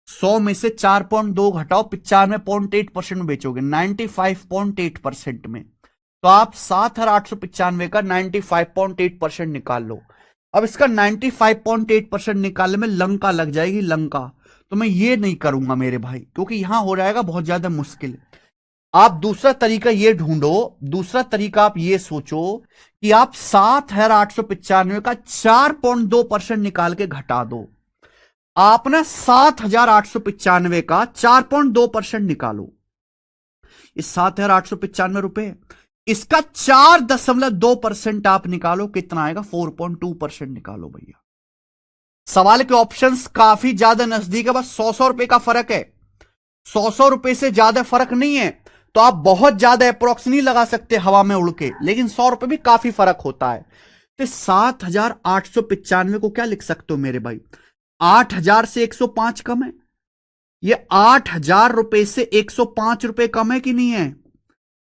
Speaker 1: 100 में से 4.2 घटाओ, 95.8% में बेचोगे, 95.8% में। तो आप 7,895 का 95.8% निकाल लो। अब इसका 95.8% निकालने में लंका लग जाएगी, लंका। तो मैं ये नहीं करूंगा मेरे भाई, क्योंकि यहां हो जाएगा बहुत ज्यादा मुश्किल। आप दूसरा तरीका ये ढूंढो, दूसरा तरीका आप ये सोचो कि आप 7,895 का 4.2% निकाल के घटा दो। आप ना 7,895 का 4.2% निकालो, इस 7,895 रुपए, इसका 4.2% आप निकालो, कितना आएगा? 4.2% निकालो भैया। सवाल के ऑप्शंस काफी ज्यादा नजदीक है, बस 100 रुपए का फर्क है, 100 रुपए से ज्यादा फर्क नहीं है। तो आप बहुत ज्यादा अप्रोक्स नहीं लगा सकते हवा में उड़ के, लेकिन 100 रुपए भी काफी फर्क होता है। तो 7,895 को क्या लिख सकते हो मेरे भाई? 8,000 से 105 कम है, ये 8,000 रुपए से 105 रुपए कम है कि नहीं है?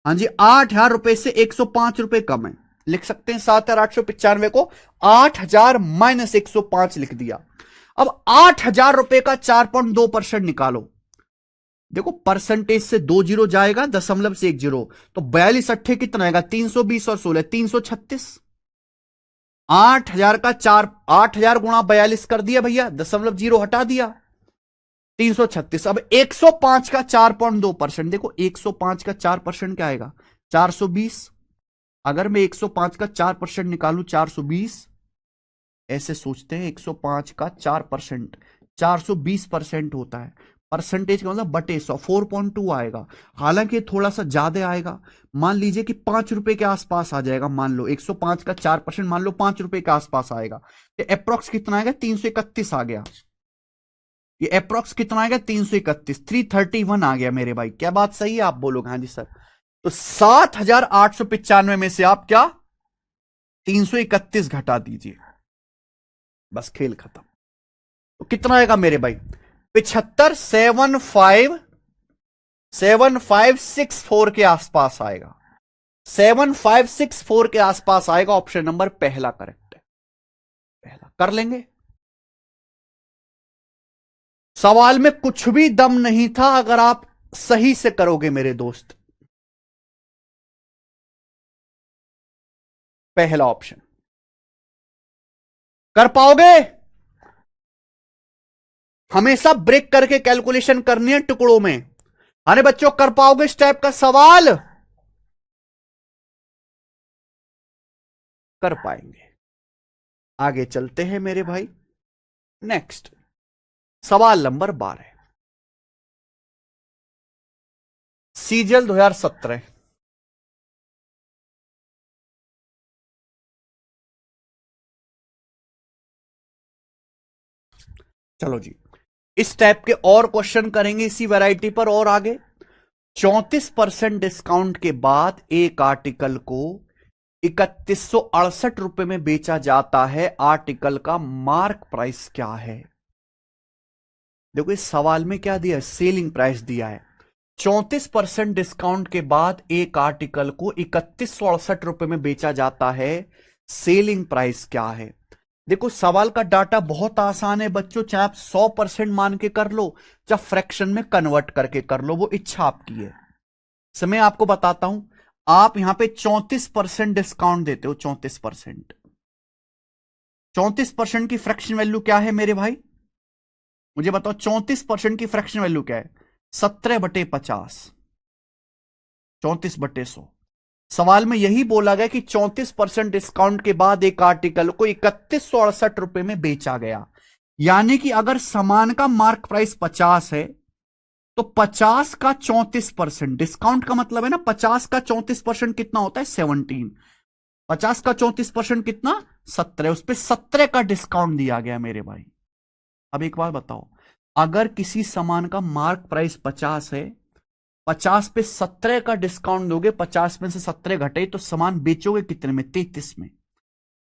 Speaker 1: हाँ जी, 8,000 रुपए से 105 रुपए कम है। लिख सकते हैं 7,895 को 8,000 माइनस 105 लिख दिया। अब 8,000 रुपए का 4.2% निकालो। देखो परसेंटेज से 2 जीरो जाएगा, दशमलव से 1 जीरो, तो 42 अट्ठे कितना आएगा? 320 और 16 336। 8,000 का 8,000 गुणा 42 कर दिया भैया, दशमलव जीरो हटा दिया, 336। अब 105 का 4.2%, देखो 105 का 4% क्या आएगा? 420। अगर मैं 105 का 4% निकालू, 420, ऐसे सोचते हैं 105 का 4% 420% होता है। परसेंटेज का मतलब बटे 100, 4.2 आएगा। हालांकि थोड़ा सा ज्यादा आएगा, मान लीजिए कि 5 रुपए के आसपास आ जाएगा। मान लो 105 का 4%, मान लो 5 रुपए के आसपास आएगा, तो अप्रोक्स कितना आएगा? 331 आ गया। ये अप्रोक्स कितना आएगा? 331, 331 आ गया मेरे भाई। क्या बात सही है? आप बोलोगे हाँ जी सर। तो 7,895 में से आप क्या 331 घटा दीजिए, बस खेल खत्म। तो कितना आएगा मेरे भाई? 75,7564 के आसपास आएगा, 7564 के आसपास आएगा। ऑप्शन नंबर पहला करेक्ट है, पहला कर लेंगे। सवाल में कुछ भी दम नहीं था अगर आप सही से करोगे मेरे दोस्त। पहला ऑप्शन कर पाओगे? हमेशा ब्रेक करके कैलकुलेशन करनी है टुकड़ों में। अरे बच्चों, कर पाओगे इस टाइप का सवाल? कर पाएंगे। आगे चलते हैं मेरे भाई। नेक्स्ट सवाल नंबर 12, सीजल 2017। चलो जी, इस टाइप के और क्वेश्चन करेंगे इसी वैरायटी पर और आगे। 34% डिस्काउंट के बाद एक आर्टिकल को 3168 रुपए में बेचा जाता है, आर्टिकल का मार्क प्राइस क्या है? देखो इस सवाल में क्या दिया है? सेलिंग प्राइस दिया है। 34% डिस्काउंट के बाद एक आर्टिकल को 3168 रुपए में बेचा जाता है, सेलिंग प्राइस क्या है? देखो सवाल का डाटा बहुत आसान है बच्चों, चाहे आप 100% मान के कर लो, चाहे फ्रैक्शन में कन्वर्ट करके कर लो, वो इच्छा आपकी है। समय आपको बताता हूं, आप यहां पे 34% डिस्काउंट देते हो, 34%, 34% की फ्रैक्शन वैल्यू क्या है मेरे भाई? मुझे बताओ 34% की फ्रैक्शन वैल्यू क्या है? 17/50, 34/100। सवाल में यही बोला गया कि 34% डिस्काउंट के बाद एक आर्टिकल को 3168 रुपए में बेचा गया, यानी कि अगर सामान का मार्क प्राइस 50 है तो 50 का 34%, डिस्काउंट का मतलब है ना 50 का 34% कितना होता है? 17। 50 का 34% कितना? 17। उस पर 17 का डिस्काउंट दिया गया मेरे भाई। अब एक बात बताओ, अगर किसी सामान का मार्क प्राइस 50 है, 50 पे 17 का डिस्काउंट दोगे, 50 में से 17 घटे तो सामान बेचोगे कितने में? 33 में।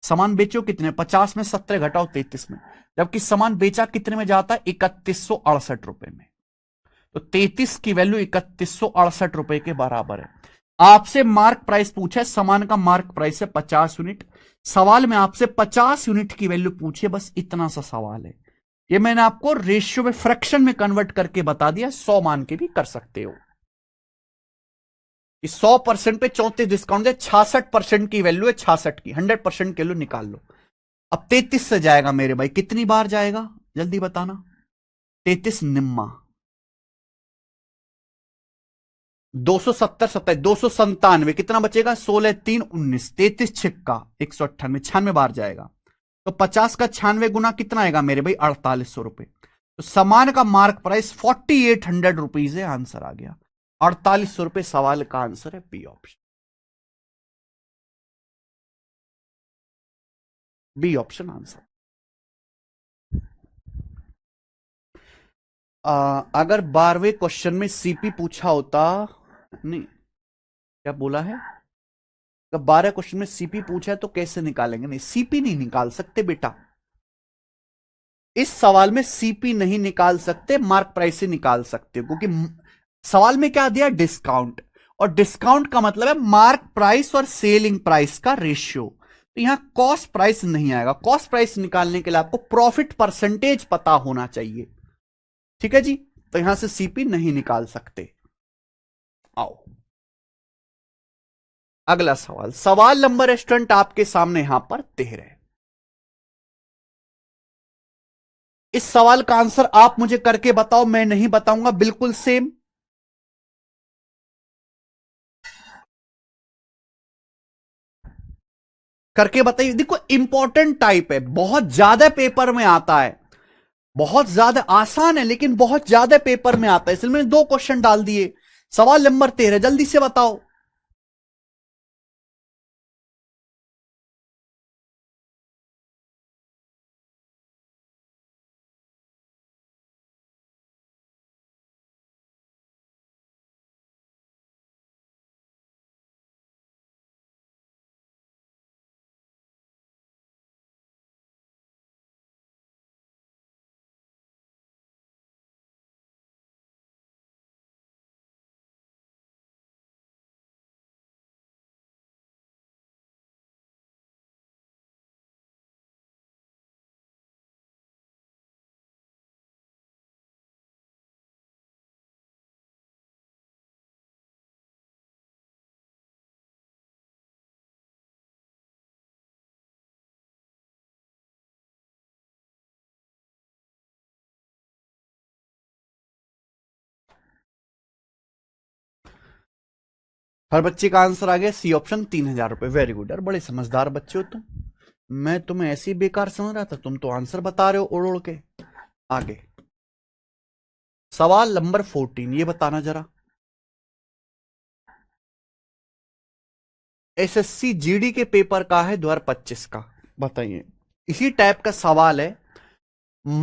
Speaker 1: सामान बेचो कितने? 50 में 17 घटाओ 33 में। जबकि सामान बेचा कितने में जाता है? 3168 रुपए में। तो 33 की वैल्यू 3168 रुपए के बराबर है। आपसे मार्क प्राइस पूछा है, सामान का मार्क प्राइस है 50 यूनिट, सवाल में आपसे 50 यूनिट की वैल्यू पूछे, बस इतना सा सवाल है। ये मैंने आपको रेशियो में, फ्रैक्शन में कन्वर्ट करके बता दिया, 100 मान के भी कर सकते हो। 100% पे 34 डिस्काउंट है, 66% की वैल्यू है, 66 की 100% की वैल्यू निकाल लो। अब 33 से जाएगा मेरे भाई, कितनी बार जाएगा जल्दी बताना? 33 निम्मा, 270 27 297, कितना बचेगा? 16 3 19, 33 छिक्का 198, 96 बार जाएगा। तो 50 का 96 गुना कितना आएगा मेरे भाई? 4800 रुपए। तो सामान का मार्क प्राइस 4800 रुपीज है। आंसर आ गया 4800 रुपए। सवाल का आंसर है B option. B option answer. अगर 12वें क्वेश्चन में सीपी पूछा होता, नहीं क्या बोला है, अगर 12 क्वेश्चन में सीपी पूछा है तो कैसे निकालेंगे? नहीं, सीपी नहीं निकाल सकते बेटा। इस सवाल में सीपी नहीं निकाल सकते, मार्क प्राइस से निकाल सकते हो, क्योंकि सवाल में क्या दिया? डिस्काउंट। और डिस्काउंट का मतलब है मार्क प्राइस और सेलिंग प्राइस का रेशियो। तो यहां कॉस्ट प्राइस नहीं आएगा। कॉस्ट प्राइस निकालने के लिए आपको प्रॉफिट परसेंटेज पता होना चाहिए। ठीक है जी, तो यहां से सीपी नहीं निकाल सकते। आओ अगला सवाल। सवाल नंबर स्टूडेंट आपके सामने यहां पर 13 है। इस सवाल का आंसर आप मुझे करके बताओ, मैं नहीं बताऊंगा, बिल्कुल सेम। करके बताइए। देखो इंपॉर्टेंट टाइप है, बहुत ज्यादा पेपर में आता है, बहुत ज्यादा आसान है लेकिन बहुत ज्यादा पेपर में आता है, इसलिए मैंने 2 क्वेश्चन डाल दिए। सवाल नंबर 13, जल्दी से बताओ। हर बच्चे का आंसर आ गया सी ऑप्शन, 3000 रुपए। वेरी गुड यार, बड़े समझदार बच्चे हो तुम। मैं तुम्हें ऐसे ही बेकार समझ रहा था, तुम तो आंसर बता रहे हो उड़ उड़ के। आगे सवाल नंबर 14, ये बताना जरा। एसएससी जीडी के पेपर का है 2025 का, बताइए। इसी टाइप का सवाल है।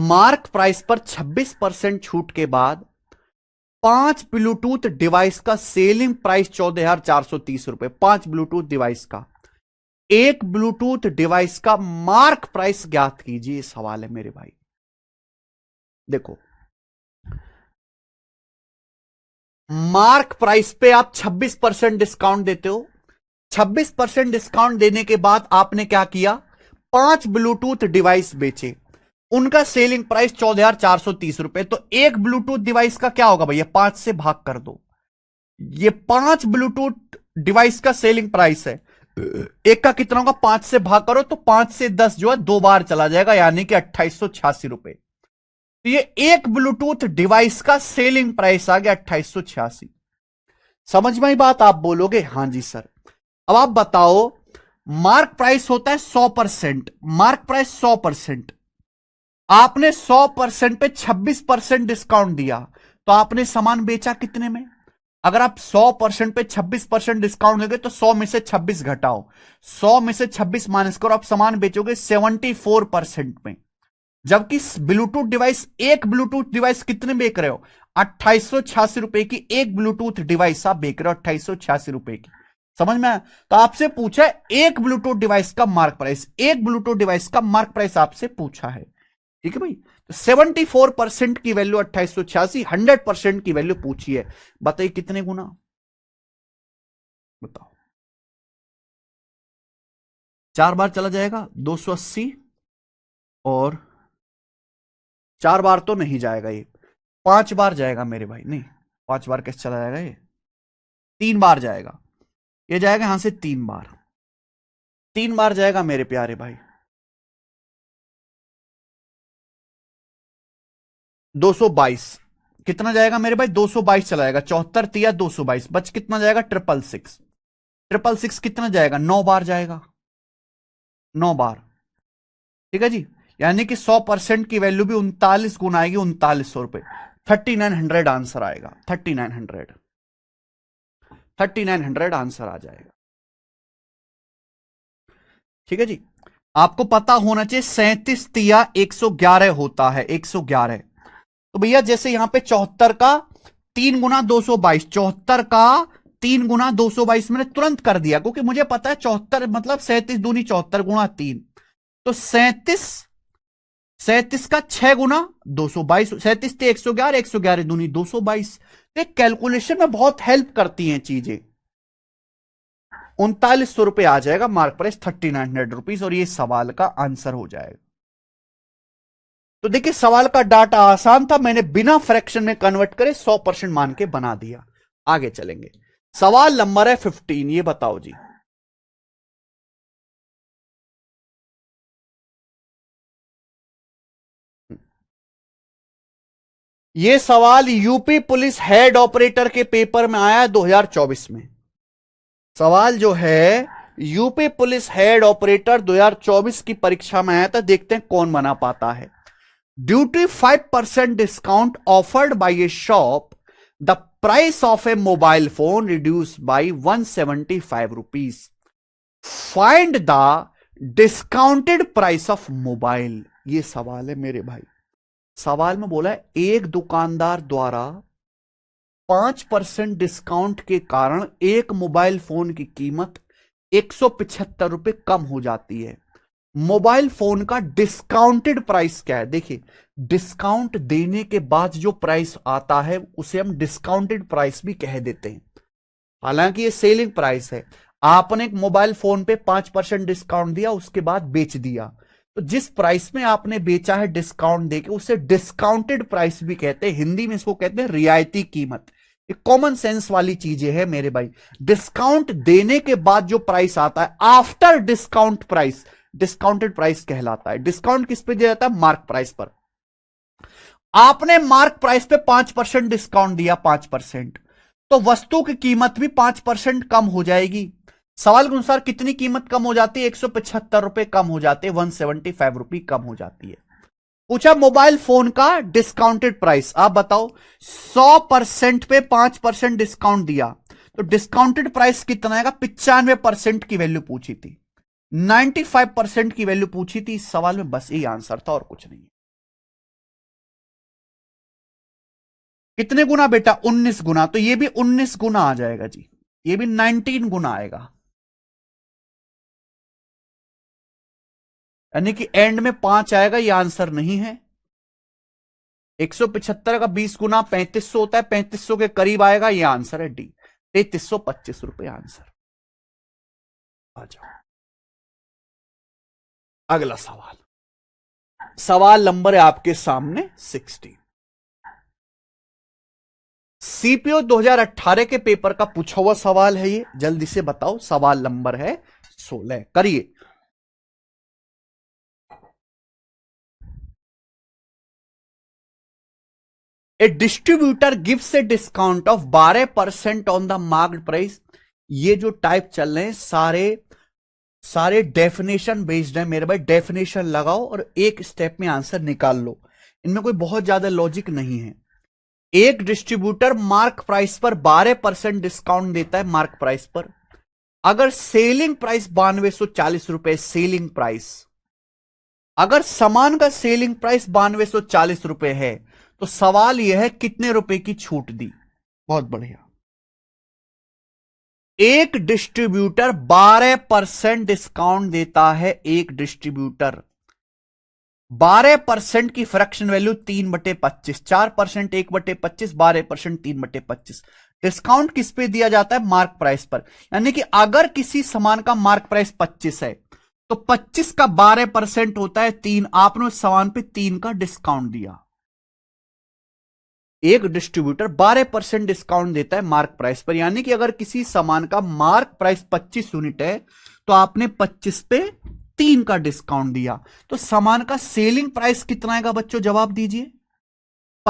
Speaker 1: मार्क प्राइस पर 26% छूट के बाद 5 ब्लूटूथ डिवाइस का सेलिंग प्राइस 14,430 रुपए। 5 ब्लूटूथ डिवाइस का, एक ब्लूटूथ डिवाइस का मार्क प्राइस ज्ञात कीजिए, सवाल है मेरे भाई। देखो मार्क प्राइस पे आप 26% डिस्काउंट देते हो। 26% डिस्काउंट देने के बाद आपने क्या किया? 5 ब्लूटूथ डिवाइस बेचे, उनका सेलिंग प्राइस 14,430 रुपए। तो एक ब्लूटूथ डिवाइस का क्या होगा भैया? 5 से भाग कर दो। ये 5 ब्लूटूथ डिवाइस का सेलिंग प्राइस है, एक का कितना होगा? 5 से भाग करो तो 5 से 10 जो है 2 बार चला जाएगा, यानी कि 2886 रुपए। तो ये एक ब्लूटूथ डिवाइस का सेलिंग प्राइस आ गया 2886। समझ में आई बात? आप बोलोगे हाँ जी सर। अब आप बताओ, मार्क प्राइस होता है 100%, मार्क प्राइस 100%। आपने 100% पे 26% डिस्काउंट दिया, तो आपने सामान बेचा कितने में? अगर आप 100% पे 26% डिस्काउंट दोगे तो 100 में से 26 घटाओ, 100 में से 26 माइनस करो, आप सामान बेचोगे 74% में। जबकि ब्लूटूथ डिवाइस, एक ब्लूटूथ डिवाइस कितने बेच रहे हो? 2886 रुपए की एक ब्लूटूथ डिवाइस आप बेच रहे हो, 2886 रुपए की। समझ में आया? तो आपसे पूछा है एक ब्लूटूथ डिवाइस का मार्क प्राइस, एक ब्लूटूथ डिवाइस का मार्क प्राइस आपसे पूछा है। ठीक है भाई, तो 74% की वैल्यू 2886, 100% की वैल्यू पूछी है। बताइए कितने गुना? बताओ। 4 बार चला जाएगा 280, और 4 बार तो नहीं जाएगा ये, 5 बार जाएगा मेरे भाई। नहीं, 5 बार कैसे चला जाएगा ये? 3 बार जाएगा। ये जाएगा यहां से 3 बार, 3 बार जाएगा मेरे प्यारे भाई। 222, कितना जाएगा मेरे भाई, 222 चला जाएगा, 74 तिया 222, बच कितना जाएगा, 666, 666 कितना जाएगा, 9 बार जाएगा, 9 बार। ठीक है जी, यानी कि 100% की वैल्यू भी 39 गुना आएगी, 3900 रुपए, 3900 आंसर आएगा, 3900 आंसर आ जाएगा। ठीक है जी, आपको पता होना चाहिए 37 तिया 111 होता है, 111। तो भैया जैसे यहां पे 74 का 3 गुना 222, 74 का 3 गुना 222 मैंने तुरंत कर दिया, क्योंकि मुझे पता है 74 मतलब 37 दूनी 74 गुना 3, तो 37 का 6 गुना 222, 37 थे 111, 111 दूनी 222। कैलकुलेशन में बहुत हेल्प करती हैं चीजें। 3900 रुपए आ जाएगा मार्क प्राइस, 3900 रुपीज, और ये सवाल का आंसर हो जाएगा। तो देखिए सवाल का डाटा आसान था, मैंने बिना फ्रैक्शन में कन्वर्ट करे 100% मान के बना दिया। आगे चलेंगे, सवाल नंबर है 15, ये बताओ जी। ये सवाल यूपी पुलिस हेड ऑपरेटर के पेपर में आया 2024 में। सवाल जो है यूपी पुलिस हेड ऑपरेटर 2024 की परीक्षा में आया था, देखते हैं कौन बना पाता है। Due 5% discount offered by A shop, the price of A mobile phone reduce by 175 rupees, find the discounted price of mobile. ये सवाल है मेरे भाई। सवाल में बोला है एक दुकानदार द्वारा 5% डिस्काउंट के कारण एक मोबाइल फोन की कीमत 175 रुपए कम हो जाती है। मोबाइल फोन का डिस्काउंटेड प्राइस क्या है? देखिए, डिस्काउंट देने के बाद जो प्राइस आता है उसे हम डिस्काउंटेड प्राइस भी कह देते हैं, हालांकि ये सेलिंग प्राइस है। आपने एक मोबाइल फोन पे 5% डिस्काउंट दिया, उसके बाद बेच दिया, तो जिस प्राइस में आपने बेचा है डिस्काउंट देके उसे डिस्काउंटेड प्राइस भी कहते हैं। हिंदी में इसको कहते हैं रियायती कीमत। ये कॉमन सेंस वाली चीजें हैं मेरे भाई। डिस्काउंट देने के बाद जो प्राइस आता है after discount price, discounted price कहलाता है। डिस्काउंट किस पे दिया जाता है? मार्क प्राइस पर। आपने मार्क प्राइस पे 5% डिस्काउंट दिया, 5%, तो वस्तु की कीमत भी 5% कम हो जाएगी। सवाल के अनुसार कितनी कीमत कम हो जाती है? 175 रुपए कम हो जाते हैं, 175 रुपए कम हो जाती है। पूछा मोबाइल फोन का डिस्काउंटेड प्राइस, आप बताओ 100% पे 5% डिस्काउंट दिया तो डिस्काउंटेड प्राइस कितना आएगा? 95% की वैल्यू पूछी थी, 95% की वैल्यू पूछी थी इस सवाल में, बस यही आंसर था और कुछ नहीं। कितने गुना बेटा? 19 गुना, तो ये भी 19 गुना आ जाएगा जी, ये भी 19 गुना आएगा, यानी कि एंड में 5 आएगा, ये आंसर नहीं है। 175 का 20 गुना 3500 होता है, 3500 के करीब आएगा, ये आंसर है डी, 3325 रुपए आंसर। आ जाओ अगला सवाल। सवाल नंबर है आपके सामने 16। सीपीओ 2018 के पेपर का पूछा हुआ सवाल है ये, जल्दी से बताओ। सवाल नंबर है 16, करिए। A distributor gives a discount of 12% on the marked price. ये जो टाइप चल रहे हैं सारे डेफिनेशन बेस्ड है मेरे भाई। डेफिनेशन लगाओ और एक स्टेप में आंसर निकाल लो, इनमें कोई बहुत ज्यादा लॉजिक नहीं है। एक डिस्ट्रीब्यूटर मार्क प्राइस पर 12% डिस्काउंट देता है मार्क प्राइस पर। अगर सेलिंग प्राइस 9240 रुपए सेलिंग प्राइस, अगर सामान का सेलिंग प्राइस 9240 रुपए है, तो सवाल यह है कितने रुपए की छूट दी। बहुत बढ़िया। एक डिस्ट्रीब्यूटर 12% डिस्काउंट देता है। एक डिस्ट्रीब्यूटर 12% की फ्रैक्शन वैल्यू 3/25, 4% 1/25, 12% 3/25। डिस्काउंट किस पे दिया जाता है? मार्क प्राइस पर। यानी कि अगर किसी सामान का मार्क प्राइस 25 है तो 25 का 12% होता है 3। आपने उस सामान पे 3 का डिस्काउंट दिया। एक डिस्ट्रीब्यूटर 12% डिस्काउंट देता है मार्क प्राइस पर, यानी कि अगर किसी सामान का मार्क प्राइस 25 यूनिट है तो आपने 25 पे 3 का डिस्काउंट दिया, तो सामान का सेलिंग प्राइस कितना आएगा बच्चों? जवाब दीजिए।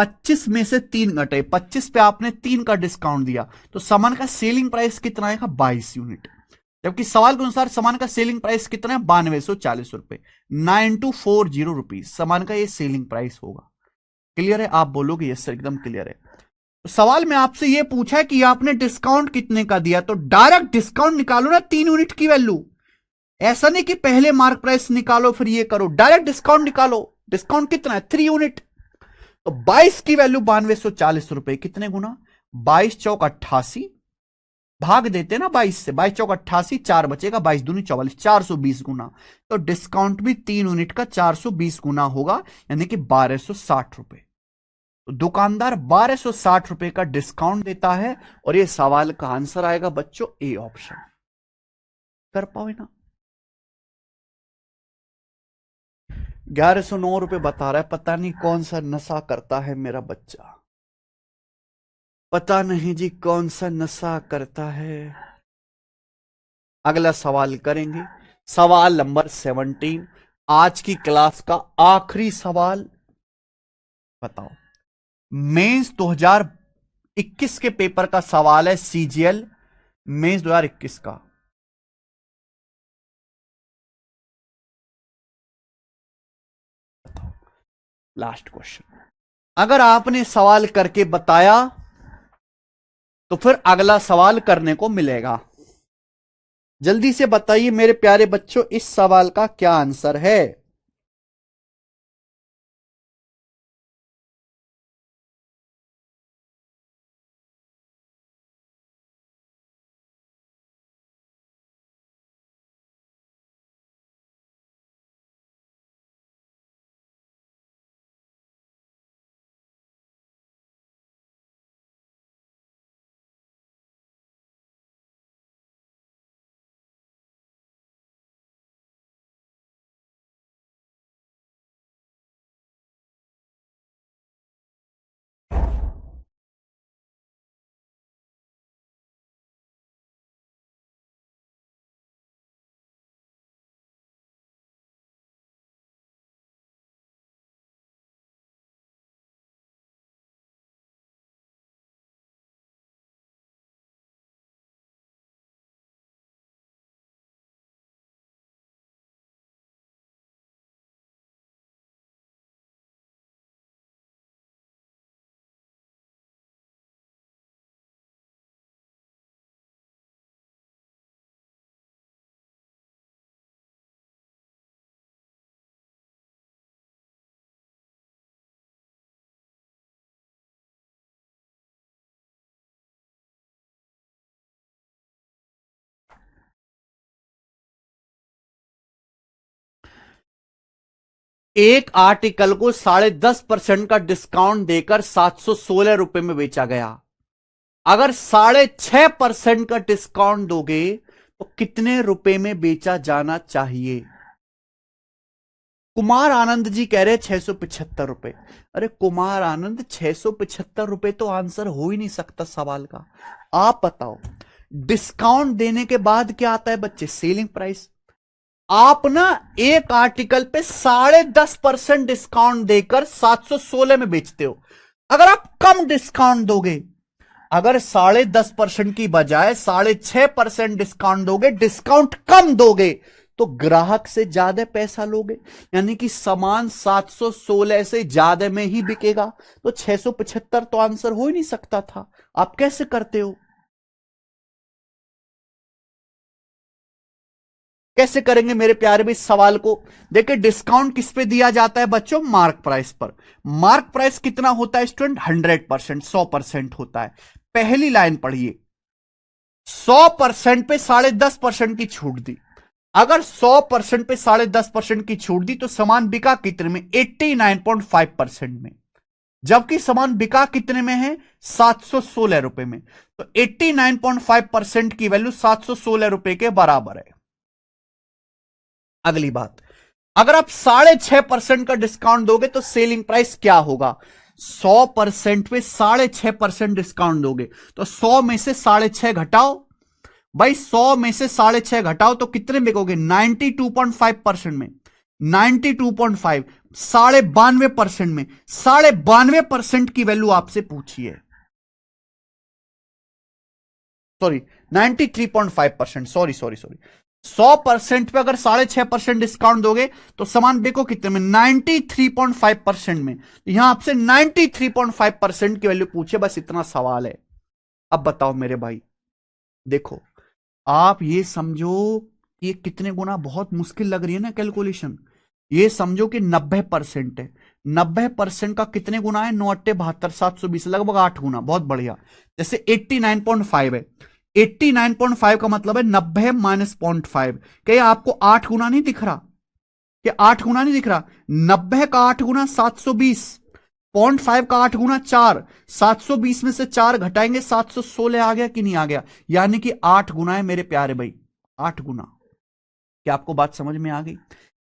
Speaker 1: 25 में से 3 घटे, 25 पे आपने 3 का डिस्काउंट दिया तो सामान का सेलिंग प्राइस कितना आएगा 22 यूनिट। जबकि सवाल के अनुसार सामान का सेलिंग प्राइस कितना है 9240 रुपए, 9240 रुपीज सामान का ये सेलिंग प्राइस होगा। क्लियर है? आप बोलोगे यस सर एकदम क्लियर है। तो सवाल में आपसे ये पूछा है कि आपने डिस्काउंट कितने का दिया, तो डायरेक्ट डिस्काउंट निकालो ना 3 यूनिट की वैल्यू। ऐसा नहीं कि पहले मार्क प्राइस निकालो फिर ये करो, डायरेक्ट डिस्काउंट निकालो। डिस्काउंट कितना है 3 यूनिट, तो 22 की वैल्यू 9240 रुपए, कितने गुना 22 चौक 88, भाग देते ना 22 से, 22 चौक 88, 4 बचेगा, 22 दूनी 44, 420 गुना। तो डिस्काउंट भी 3 यूनिट का 420 गुना होगा, यानी कि 1260 रुपए। तो दुकानदार 1260 रुपए का डिस्काउंट देता है और ये सवाल का आंसर आएगा बच्चों ए ऑप्शन। कर पाओगे ना? 1109 रुपए बता रहा है, पता नहीं कौन सा नशा करता है मेरा बच्चा, पता नहीं जी कौन सा नशा करता है। अगला सवाल करेंगे, सवाल नंबर 17, आज की क्लास का आखिरी सवाल। बताओ, मेंस 2021 के पेपर का सवाल है, सीजीएल मेंस 2021 का। बताओ लास्ट क्वेश्चन, अगर आपने सवाल करके बताया तो फिर अगला सवाल करने को मिलेगा। जल्दी से बताइए मेरे प्यारे बच्चों, इस सवाल का क्या आंसर है? एक आर्टिकल को 10.5% का डिस्काउंट देकर 716 रुपए में बेचा गया। अगर 6.5% का डिस्काउंट दोगे तो कितने रुपए में बेचा जाना चाहिए? कुमार आनंद जी कह रहे 675 रुपए। अरे कुमार आनंद 675 रुपए तो आंसर हो ही नहीं सकता सवाल का। आप बताओ, डिस्काउंट देने के बाद क्या आता है बच्चे? Selling price. आप ना एक आर्टिकल पे 10.5% डिस्काउंट देकर 716 में बेचते हो। अगर आप कम डिस्काउंट दोगे, अगर 10.5% की बजाय 6.5% डिस्काउंट दोगे, डिस्काउंट कम दोगे, तो ग्राहक से ज्यादा पैसा लोगे, यानी कि सामान 716 से ज्यादा में ही बिकेगा। तो 675 तो आंसर हो ही नहीं सकता था। आप कैसे करते हो? कैसे करेंगे मेरे प्यारे भी इस सवाल को? देखिए, डिस्काउंट किस पे दिया जाता है बच्चों? मार्क प्राइस पर। मार्क प्राइस कितना होता है स्टूडेंट? 100%, 100% होता है। पहली लाइन पढ़िए, 100% पे 10.5% की छूट दी। अगर 100% पे 10.5% की छूट दी तो सामान बिका कितने में? 89.5% में। जबकि सामान बिका कितने में है? 716 रुपए में। तो 89.5% की वैल्यू 716 रुपए के बराबर है। अगली बात, अगर आप 6.5% का डिस्काउंट दोगे तो सेलिंग प्राइस क्या होगा? 100% पे 6.5% डिस्काउंट दोगे तो 100 में से 6.5 घटाओ भाई, 100 में से 6.5 घटाओ तो कितने बिकोगे? 92.5% में। 92.5, 92.5% में 92.5% की वैल्यू आपसे पूछी है। सॉरी 93.5%, सॉरी 100% पे अगर 6.5% डिस्काउंट दोगे तो सामान देखो कितने में, 93.5% में। यहां आपसे 93.5% की वैल्यू पूछे, बस इतना सवाल है। अब बताओ मेरे भाई, देखो आप ये समझो कि ये कितने गुना, बहुत मुश्किल लग रही है ना कैलकुलेशन। ये समझो कि 90% है, 90% का कितने गुना है, 9 8 72 720, लगभग 8 गुना। बहुत बढ़िया। जैसे 89.5 है, 89.5 का मतलब है 90 माइनस 0.5। क्या आपको 8 गुना नहीं दिख रहा? क्या 8 गुना नहीं दिख रहा? 90 का 8 गुना 720, 0.5 का 8 गुना 4, 720 में से 4 घटाएंगे 716 आ गया कि नहीं आ गया? यानी कि 8 गुना है मेरे प्यारे भाई, 8 गुना। क्या आपको बात समझ में आ गई?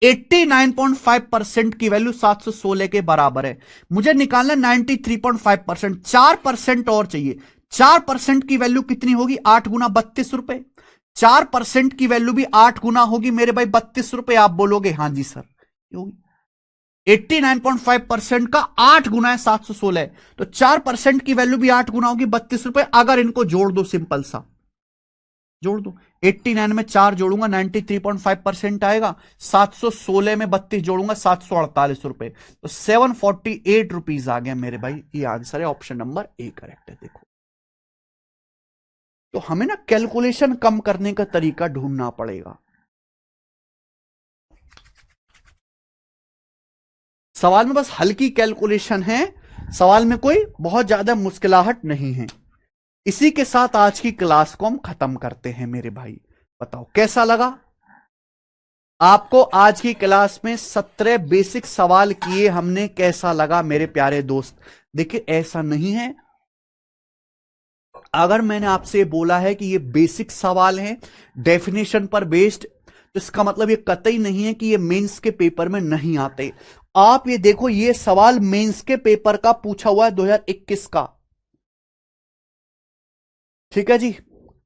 Speaker 1: 89.5% की वैल्यू 716 के बराबर है। मुझे निकालना 93.5%, 4% और चाहिए। 4% की वैल्यू कितनी होगी? 8 गुना 32 रुपए। 4% की वैल्यू भी 8 गुना होगी मेरे भाई 32 रुपए। आप बोलोगे हाँ जी सर, होगी। 89.5% का 8 गुना है 716, तो 4% की वैल्यू भी 8 गुना होगी 32 रुपए। अगर इनको जोड़ दो, सिंपल सा जोड़ दो, 89 में 4 जोड़ूंगा 93.5% आएगा, 716 में 32 जोड़ूंगा 748 रुपए, तो 748 रुपीज आ गया मेरे भाई। ये आंसर है, ऑप्शन नंबर ए करेक्ट है। देखो, तो हमें ना कैलकुलेशन कम करने का तरीका ढूंढना पड़ेगा। सवाल में बस हल्की कैलकुलेशन है, सवाल में कोई बहुत ज्यादा मुश्किलाहट नहीं है। इसी के साथ आज की क्लास को हम खत्म करते हैं मेरे भाई। बताओ कैसा लगा आपको? आज की क्लास में 17 बेसिक सवाल किए हमने, कैसा लगा मेरे प्यारे दोस्त? देखिए ऐसा नहीं है, अगर मैंने आपसे बोला है कि ये बेसिक सवाल हैं डेफिनेशन पर बेस्ड, तो इसका मतलब ये कतई नहीं है कि ये मेंस के पेपर में नहीं आते। आप ये देखो, ये सवाल मेंस के पेपर का पूछा हुआ है 2021 का, ठीक है जी।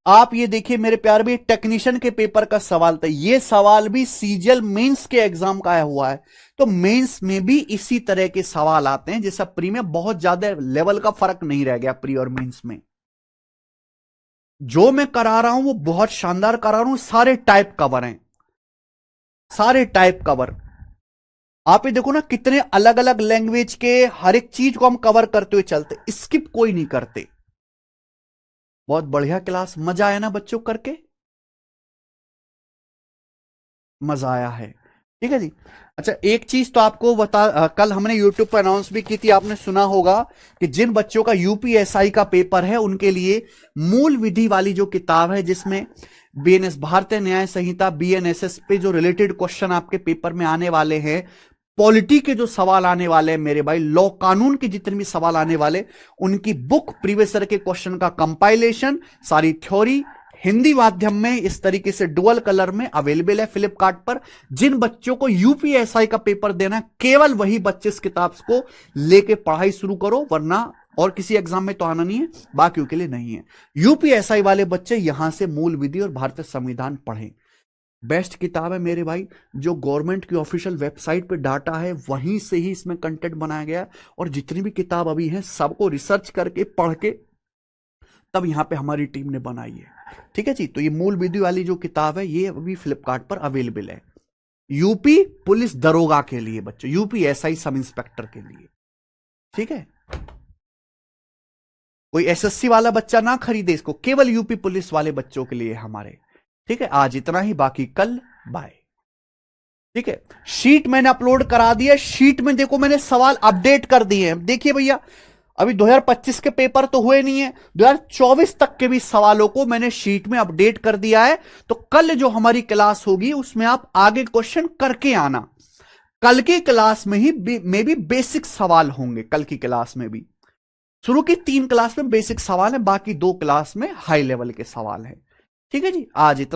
Speaker 1: आप ये देखिए मेरे प्यारे भाई, टेक्नीशियन के पेपर का सवाल था, ये सवाल भी सीजीएल मेंस के एग्जाम का आया हुआ है। तो मेंस में भी इसी तरह के सवाल आते हैं, जैसा प्री में बहुत ज्यादा लेवल का फर्क नहीं रह गया प्री और मेंस में। जो मैं करा रहा हूं वो बहुत शानदार करा रहा हूं, सारे टाइप कवर हैं, सारे टाइप कवर। आप ये देखो ना, कितने अलग अलग लैंग्वेज के, हर एक चीज को हम कवर करते हुए चलते, स्किप कोई नहीं करते। बहुत बढ़िया क्लास, मजा आया ना बच्चों करके? मजा आया है, ठीक है जी। अच्छा एक चीज तो आपको बता, कल हमने यूट्यूब पर अनाउंस भी की थी, आपने सुना होगा कि जिन बच्चों का यूपीएसआई का पेपर है उनके लिए मूल विधि वाली जो किताब है, जिसमें बीएनएस भारतीय न्याय संहिता बीएनएसएस पे जो रिलेटेड क्वेश्चन आपके पेपर में आने वाले हैं, पॉलिटी के जो सवाल आने वाले हैं मेरे भाई, लॉ कानून के जितने भी सवाल आने वाले, उनकी बुक प्रीवियस ईयर के क्वेश्चन का कंपाइलेशन, सारी थ्योरी हिंदी माध्यम में इस तरीके से डुअल कलर में अवेलेबल है फ्लिपकार्ट पर। जिन बच्चों को यूपीएसआई का पेपर देना है, केवल वही बच्चे इस किताब को लेके पढ़ाई शुरू करो, वरना और किसी एग्जाम में तो आना नहीं है, बाकियों के लिए नहीं है। यूपीएसआई वाले बच्चे यहां से मूल विधि और भारतीय संविधान पढ़ें। बेस्ट किताब है मेरे भाई, जो गवर्नमेंट की ऑफिशियल वेबसाइट पे डाटा है वहीं से ही इसमें कंटेंट बनाया गया है, और जितनी भी किताब अभी है सबको रिसर्च करके पढ़ के तब यहां पे हमारी टीम ने बनाई है, ठीक है जी। तो ये मूल विधि वाली जो किताब है ये अभी फ्लिपकार्ट पर अवेलेबल है, यूपी पुलिस दरोगा के लिए बच्चों, यूपी एसआई सब इंस्पेक्टर के लिए, ठीक है। कोई एसएससी वाला बच्चा ना खरीदे इसको, केवल यूपी पुलिस वाले बच्चों के लिए हमारे, ठीक है। आज इतना ही, बाकी कल बाय, ठीक है। शीट मैंने अपलोड करा दिया, शीट में देखो मैंने सवाल अपडेट कर दिए हैं। देखिए भैया, अभी 2025 के पेपर तो हुए नहीं है, 2024 तक के भी सवालों को मैंने शीट में अपडेट कर दिया है। तो कल जो हमारी क्लास होगी उसमें आप आगे क्वेश्चन करके आना। कल की क्लास में ही मे भी बेसिक सवाल होंगे, कल की क्लास में भी। शुरू की 3 क्लास में बेसिक सवाल है, बाकी 2 क्लास में हाई लेवल के सवाल है, ठीक है जी। आज इतना।